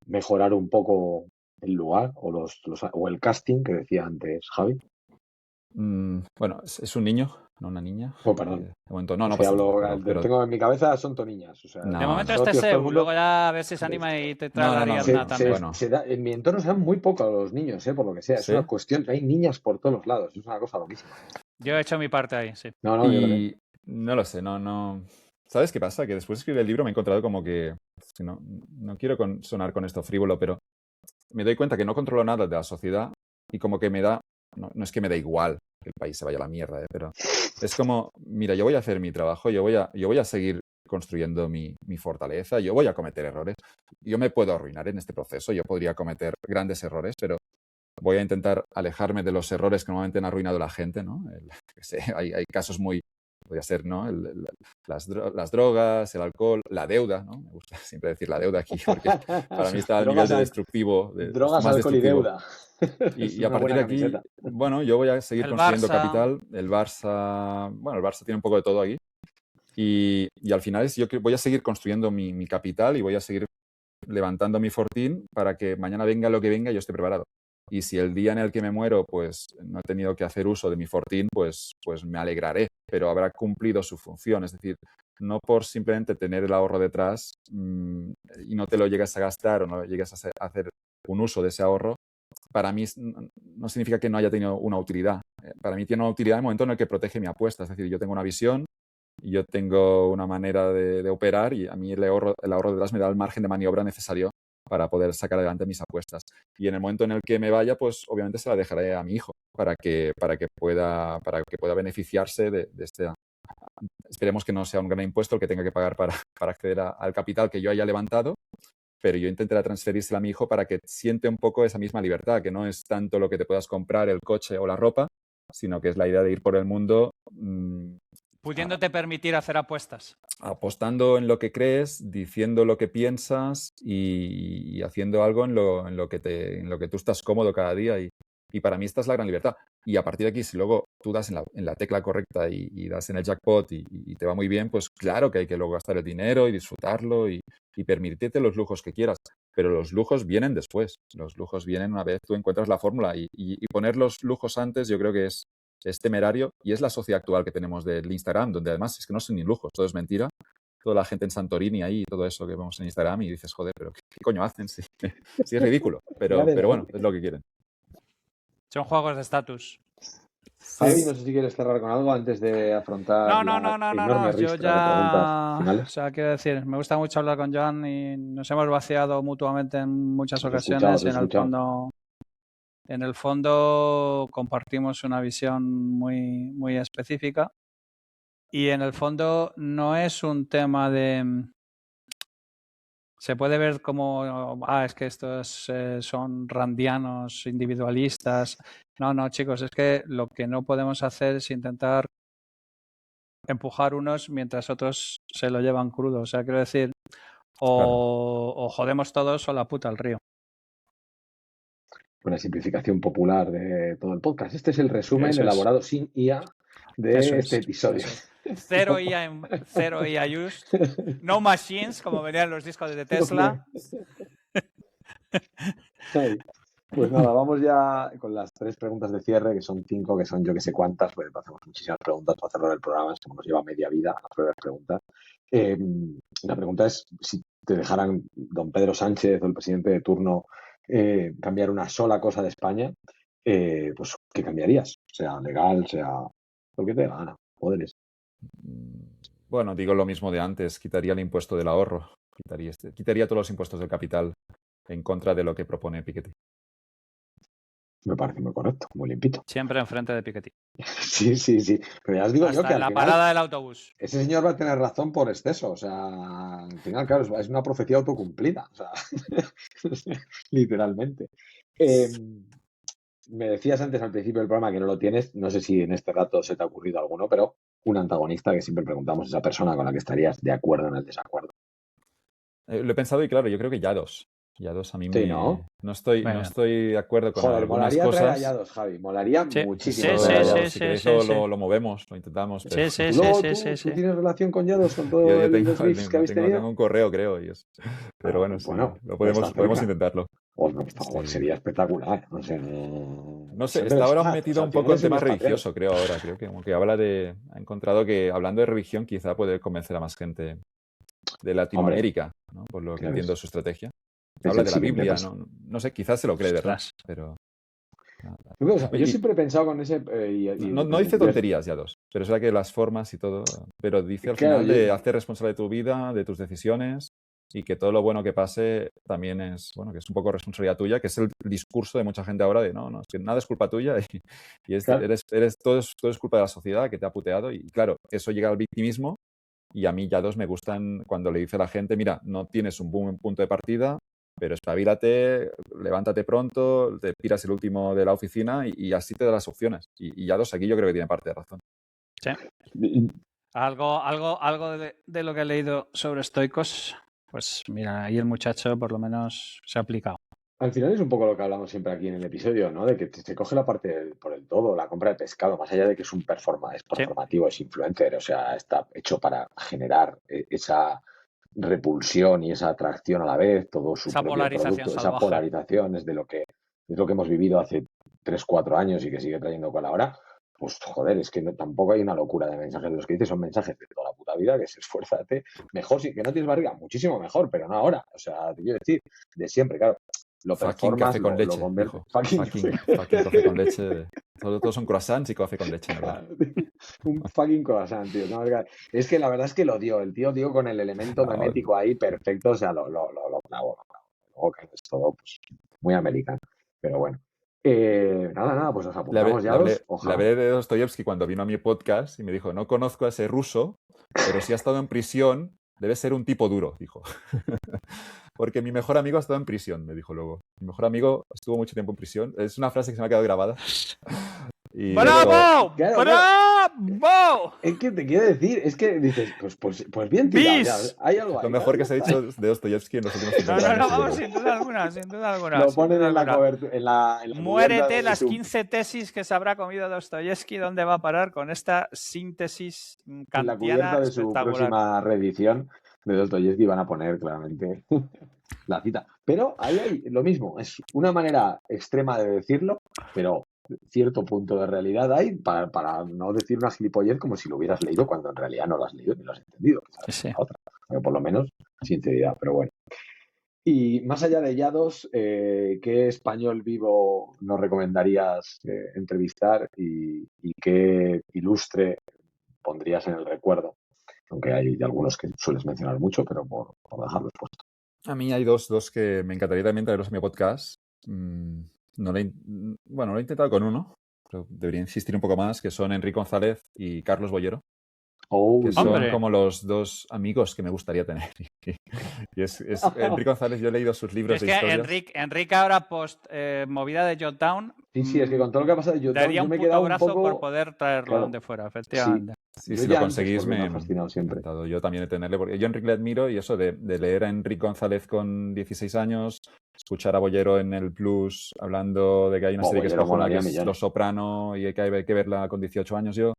mejorar un poco el lugar o el casting que decía antes Javi? Bueno, es un niño, no una niña. Oh, perdón. De momento no Es que pasa nada, hablo, pero tengo en mi cabeza son toniñas. O sea, No, De momento no. este socios, todo el Seu, mundo. luego ya a ver si se anima y te trae No, la no, no. Ariadna también. Bueno. En mi entorno se dan muy poco a los niños, por lo que sea. Es ¿Sí? una cuestión. Hay niñas por todos los lados. Es una cosa loquísima. Yo he hecho mi parte ahí, sí. No, yo también. Y no lo sé, no. ¿Sabes qué pasa? Que después de escribir el libro me he encontrado como que, si no quiero sonar con esto frívolo, pero me doy cuenta que no controlo nada de la sociedad y como que me da, no es que me da igual que el país se vaya a la mierda, pero es como, mira, yo voy a hacer mi trabajo, yo voy a seguir construyendo mi fortaleza, yo voy a cometer errores, yo me puedo arruinar en este proceso, yo podría cometer grandes errores, pero voy a intentar alejarme de los errores que normalmente han arruinado a la gente, ¿no? Hay casos muy, podría ser, ¿no? Las drogas, el alcohol, la deuda, ¿no? Me gusta siempre decir la deuda aquí porque para mí está al nivel de destructivo. Drogas, más alcohol destructivo. y deuda. Y a partir de aquí, bueno, yo voy a seguir construyendo capital. El Barça tiene un poco de todo aquí. Y al final yo voy a seguir construyendo mi capital y voy a seguir levantando mi fortín para que mañana venga lo que venga y yo esté preparado. Y si el día en el que me muero pues no he tenido que hacer uso de mi fortín, pues me alegraré, pero habrá cumplido su función. Es decir, no por simplemente tener el ahorro detrás y no te lo llegas a gastar o no llegas a hacer un uso de ese ahorro, para mí no significa que no haya tenido una utilidad. Para mí tiene una utilidad en el momento en el que protege mi apuesta. Es decir, yo tengo una visión, yo tengo una manera de operar y a mí el ahorro detrás me da el margen de maniobra necesario para poder sacar adelante mis apuestas. Y en el momento en el que me vaya, pues obviamente se la dejaré a mi hijo para que pueda beneficiarse de este. Esperemos que no sea un gran impuesto el que tenga que pagar para acceder al capital que yo haya levantado, pero yo intentaré transferírsela a mi hijo para que siente un poco esa misma libertad, que no es tanto lo que te puedas comprar, el coche o la ropa, sino que es la idea de ir por el mundo pudiéndote permitir hacer apuestas. Apostando en lo que crees, diciendo lo que piensas y haciendo algo en lo que tú estás cómodo cada día. Y para mí esta es la gran libertad. Y a partir de aquí, si luego tú das en la tecla correcta y das en el jackpot y te va muy bien, pues claro que hay que luego gastar el dinero y disfrutarlo y permitirte los lujos que quieras. pero los lujos vienen después. Los lujos vienen una vez tú encuentras la fórmula y poner los lujos antes yo creo que es temerario y es la sociedad actual que tenemos del Instagram, donde además es que no son ni lujos, todo es mentira. Toda la gente en Santorini ahí, todo eso que vemos en Instagram y dices, joder, pero ¿qué coño hacen? Sí, sí es ridículo, pero bueno, es lo que quieren. Son juegos de estatus. Javi, no sé si quieres cerrar con algo antes de afrontar No. enorme Yo ristra de ya, preguntas finales. o sea, quiero decir, me gusta mucho hablar con Joan y nos hemos vaciado mutuamente en muchas Os he ocasiones y escuchado. en el fondo compartimos una visión muy, muy específica y en el fondo no es un tema de... Se puede ver como, es que estos son randianos, individualistas. No, chicos, es que lo que no podemos hacer es intentar empujar unos mientras otros se lo llevan crudo. O sea, quiero decir, o jodemos todos o la puta al río. Una simplificación popular de todo el podcast. Este es el resumen Eso es. elaborado sin IA de Eso este es, episodio. eso es. Cero IA used. No machines, como venían los discos de Tesla. Ay, pues nada, vamos ya con las 3 preguntas de cierre, que son 5, que son yo que sé cuántas, pues hacemos muchísimas preguntas para cerrar el programa, es como nos lleva media vida hacer las preguntas. La pregunta es si te dejaran don Pedro Sánchez o el presidente de turno cambiar una sola cosa de España, pues ¿qué cambiarías? Sea legal, sea lo que te dé la gana, poderes. Bueno, digo lo mismo de antes, quitaría el impuesto del ahorro, quitaría todos los impuestos del capital en contra de lo que propone Piketty. Me parece muy correcto, muy limpito. Siempre enfrente de Piketty. Sí. Pero ya os digo hasta yo que en la al final, parada del autobús. ese señor va a tener razón por exceso. O sea, al final, claro, es una profecía autocumplida. O sea, literalmente. Me decías antes al principio del programa que no lo tienes. No sé si en este rato se te ha ocurrido alguno, pero un antagonista que siempre preguntamos a esa persona con la que estarías de acuerdo en el desacuerdo. Lo he pensado y claro, yo creo que Yados a mí Sí, ¿no? no estoy de acuerdo con Joder, algunas molaría traer a cosas. Yados, Javi. Molaría Sí. muchísimo. Sí, traer a sí, Yados. Si queréis lo movemos, lo intentamos. Pero... Sí. ¿Tú tienes relación con Yados, con todo Yo tengo, los beefs que habéis tenido? tengo un correo, creo. Pero bueno, sí, podemos intentarlo. Joder, sería espectacular. O sea, no sé, está ahora metido un poco en tema religioso, creo ahora. Creo que como que ha encontrado que hablando de religión quizá puede convencer a más gente de Latinoamérica, ¿no? Por lo que entiendo su estrategia. Habla de la Biblia, no sé, quizás se lo cree de verdad, pero... Yo siempre he pensado con ese... no dice tonterías, Yados, pero es verdad que las formas y todo, pero dice al final de hacer responsable de tu vida, de tus decisiones y que todo lo bueno que pase también es, bueno, que es un poco responsabilidad tuya, que es el discurso de mucha gente ahora de no, es que nada es culpa tuya y todo es culpa de la sociedad que te ha puteado y claro, eso llega al victimismo y a mí Yados me gustan cuando le dice a la gente, mira, no tienes un buen punto de partida, pero espabilate, levántate pronto, te tiras el último de la oficina y así te da las opciones. Y Yados aquí yo creo que tiene parte de razón. Sí. Algo de lo que he leído sobre estoicos, pues mira, ahí el muchacho por lo menos se ha aplicado. Al final es un poco lo que hablamos siempre aquí en el episodio, ¿no? De que se coge la parte por el todo, la compra de pescado, más allá de que es un performativo, es influencer, o sea, está hecho para generar esa repulsión y esa atracción a la vez, todo su propio producto, esa polarización es lo que hemos vivido hace 3-4 años y que sigue trayendo con ahora. Pues joder, es que tampoco hay una locura de mensajes de los que dices, son mensajes de toda la puta vida, que es esfuérzate, mejor sí, que no tienes barriga, muchísimo mejor, pero no ahora, o sea, te quiero decir, de siempre, claro. Lo fucking café con leche. Fucking café con leche. Todos son croissants y café con leche. Un fucking croissant, tío. No, es que la verdad es que lo dio. El tío dio con el elemento memético ahí perfecto. O sea, lo clavó. Luego que es todo pues, muy americano. Pero bueno. Nada, pues nos apuntamos ya. Le hablé de Dostoyevsky cuando vino a mi podcast y me dijo, no conozco a ese ruso, pero si ha estado en prisión, debe ser un tipo duro, dijo. Porque mi mejor amigo ha estado en prisión, me dijo luego. Mi mejor amigo estuvo mucho tiempo en prisión. Es una frase que se me ha quedado grabada. ¡Bravo! ¡Bravo! Es que te quiero decir, es que dices, pues bien tirado. Ya, hay algo ahí. Lo mejor que se ha dicho de Dostoyevsky en los últimos 50 años. No, vamos, sin duda alguna. Lo ponen en la cobertura. Muérete las 15 tesis que se habrá comido Dostoyevsky. ¿Dónde va a parar con esta síntesis kantiana en la cubierta de su espectacular? próxima reedición de Dostoyevsky van a poner claramente. la cita. Pero ahí hay lo mismo, es una manera extrema de decirlo, pero cierto punto de realidad hay para no decir una gilipollez como si lo hubieras leído cuando en realidad no lo has leído ni lo has entendido. Que esa Sí. es la otra. Pero por lo menos sinceridad, pero bueno. Y más allá de Yados, ¿qué español vivo nos recomendarías entrevistar y qué ilustre pondrías en el recuerdo? Aunque hay algunos que sueles mencionar mucho, pero por dejarlos puestos. A mí hay dos que me encantaría también traerlos a mi podcast. No lo he intentado con uno, pero debería insistir un poco más, que son Enrique González y Carlos Boyero, que son ¡Hombre! como los dos amigos que me gustaría tener. Y Enrique González, yo he leído sus libros Es de que historias. Enrique ahora, post movida de Jotdown, Sí, es que con todo lo que ha pasado de Jotdown, daría yo un me he puto quedado un brazo por poco... poder traerlo Claro, donde fuera, sí, efectivamente. Sí, yo si ya lo antes, conseguís, porque me me ha fascinado siempre. encantado yo también de tenerle. Porque yo a Enrique le admiro y eso de leer a Enrique González con 16 años, escuchar a Boyero en el Plus hablando de que hay una serie que es Boyero cojona, que molaría es millones. Los Soprano y que hay que verla con 18 años yo.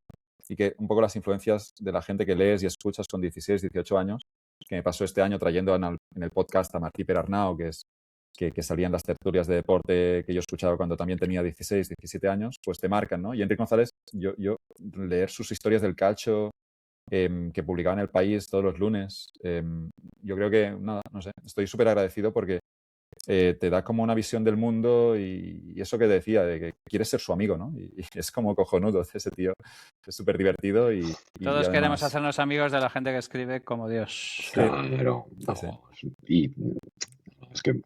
Y que un poco las influencias de la gente que lees y escuchas con 16, 18 años, que me pasó este año trayendo en el podcast a Martí Perarnau, que salían las tertulias de deporte que yo escuchaba cuando también tenía 16, 17 años, pues te marcan, ¿no? Y Enrique González, yo leer sus historias del calcio que publicaba en El País todos los lunes, yo creo que, nada, no sé, estoy súper agradecido porque te da como una visión del mundo y eso que decía, de que quieres ser su amigo, ¿no? Y es como cojonudo ese tío, es súper divertido y Todos queremos además... hacernos amigos de la gente que escribe como Dios. Sí, Claro, no, sí. y es que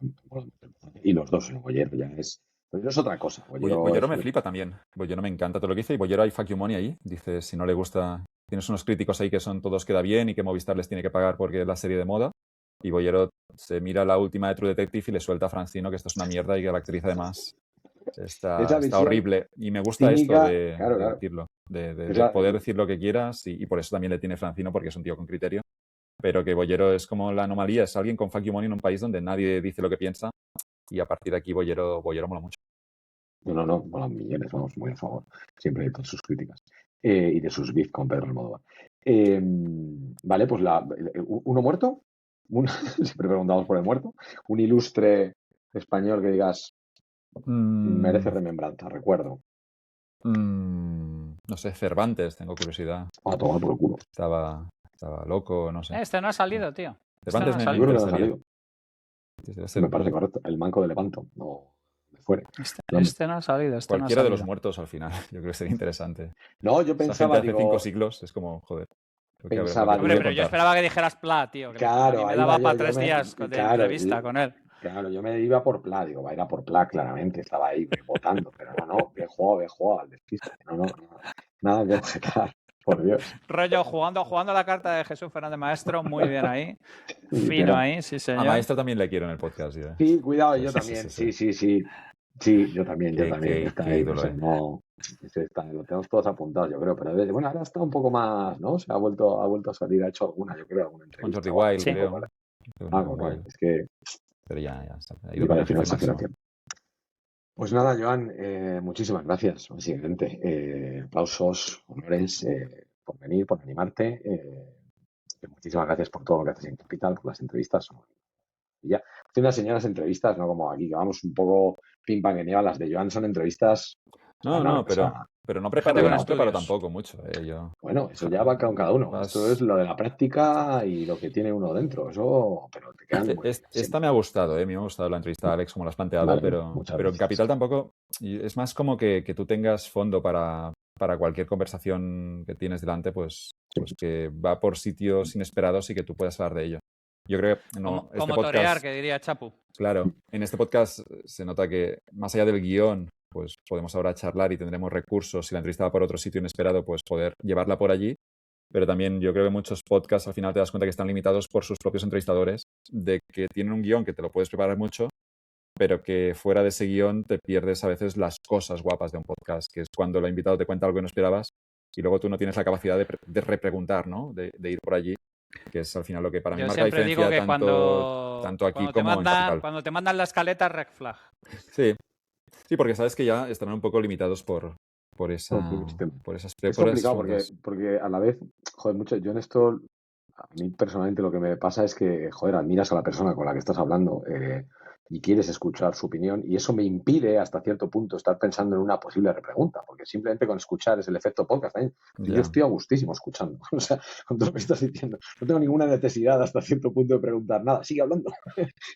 y los dos, Boyero ya es. Boyero es otra cosa. Boyero Es me flipa también. Boyero me encanta todo lo que dice y Boyero hay fuck you money ahí. Dice, si no le gusta... Tienes unos críticos ahí que son todos queda bien y que Movistar les tiene que pagar porque es la serie de moda. Y Boyero se mira la última de True Detective y le suelta a Francino que esto es una mierda y que la actriz además esa está visión horrible. Y me gusta esto cínica, de claro. decirlo, de Esa- poder decir lo que quieras y por eso también le tiene Francino porque es un tío con criterio. Pero que Boyero es como la anomalía, es alguien con fuck you money en un país donde nadie dice lo que piensa y a partir de aquí Boyero mola mucho. no, molan millones, vamos, muy a favor. Siempre de todas sus críticas. Y de sus beef con Pedro Almodóvar. Vale, pues uno muerto. Siempre preguntamos por el muerto. Un ilustre español que digas merece remembranza, recuerdo. No sé, Cervantes, tengo curiosidad. A tomar por el culo. Estaba loco, no sé. Este no ha salido, tío. Cervantes Este no ha me Yo creo que no ha interesaría. salido. Debe ser Me parece correcto. El manco de Lepanto, no de fuera. Este no ha salido. Este no ha cualquiera de los salido. muertos al final. Yo creo que sería interesante. No, yo Esa gente pensaba, hace 5 siglos es como, joder. Creo que habrá Pensaba, que Hombre, poder pero yo contar. esperaba que dijeras Pla, tío. Que claro, a mí me ahí daba va yo, para yo 3 me- días de claro, entrevista con él. Claro, yo me iba por Pla, digo, va a ir a por Pla, claramente, estaba ahí votando, pero no, bien jugado al despiste, nada que objetar, por Dios. Rollo jugando la carta de Jesús Fernández Maestro, muy bien ahí. Fino Literal. ahí, sí, A señor. Maestro también le quiero en el podcast. Ya. Sí, cuidado, Sí, yo sí, también, sí. sí, yo también, está Qué ahí, ídolo, lo tenemos todos apuntados, yo creo, pero bueno, ahora está un poco más, ¿no? Se ha vuelto a salir, ha hecho alguna, yo creo, alguna Con entrevista. Jordi o algo Wild, así, creo. ¿vale? Con Creo, Wild. es que Pero ya está. Ha iba ido a al decir una jefe máximo. exageración. Pues nada, Joan, muchísimas gracias, básicamente. Aplausos, honores por venir, por animarte. Muchísimas gracias por todo lo que haces en Capital, por las entrevistas. Y ya, haciendo las señoras entrevistas, no como aquí, que vamos un poco pim pam que nieva, las de Joan son entrevistas. No, pero no preparo, con no preparo estudios. tampoco mucho. Bueno, eso ya va con cada uno. Vas- Esto es lo de la práctica y lo que tiene uno dentro. Eso, pero te quedan muy bien. Esta me ha gustado, me ha gustado la entrevista de Alex, como lo has planteado, Vale, pero muchas en gracias. Capital tampoco. Es más como que tú tengas fondo para cualquier conversación que tienes delante, pues que va por sitios inesperados y que tú puedas hablar de ello. Yo creo que no, Como torear, que diría Chapu. Claro, en este podcast se nota que más allá del guión, pues podemos ahora charlar y tendremos recursos. Si la entrevista va por otro sitio inesperado, pues poder llevarla por allí. Pero también yo creo que muchos podcasts al final te das cuenta que están limitados por sus propios entrevistadores, de que tienen un guión que te lo puedes preparar mucho, pero que fuera de ese guión te pierdes a veces las cosas guapas de un podcast, que es cuando el invitado te cuenta algo que no esperabas y luego tú no tienes la capacidad de repreguntar, ¿no? De ir por allí, que es al final lo que para mí Yo marca la siempre digo diferencia que tanto aquí como en Capital. cuando te mandan la escaleta, red flag. Sí, porque sabes que ya estarán un poco limitados por Por el sistema. esas Es complicado fundas. porque a la vez, joder, mucho, yo en esto A mí personalmente lo que me pasa es que, joder, admiras a la persona con la que estás hablando y quieres escuchar su opinión y eso me impide hasta cierto punto estar pensando en una posible repregunta, porque simplemente con escuchar es el efecto podcast. ¿Eh? Yo Ya. estoy a gustísimo escuchando, o sea, con todo lo que estás diciendo. No tengo ninguna necesidad hasta cierto punto de preguntar nada, sigue hablando.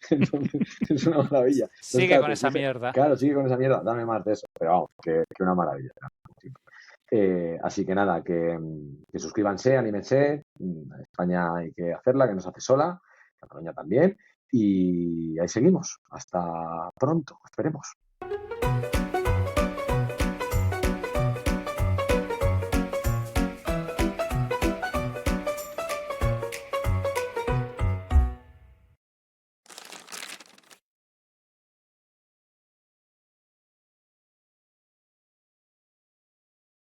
Entonces, es una maravilla. Entonces, Sigue claro, con esa mierda. Claro, sigue con esa mierda, dame más de eso, pero vamos, que una maravilla. Así que nada, que suscríbanse, anímense. España hay que hacerla, que no se hace sola. Cataluña también. Y ahí seguimos. Hasta pronto, esperemos.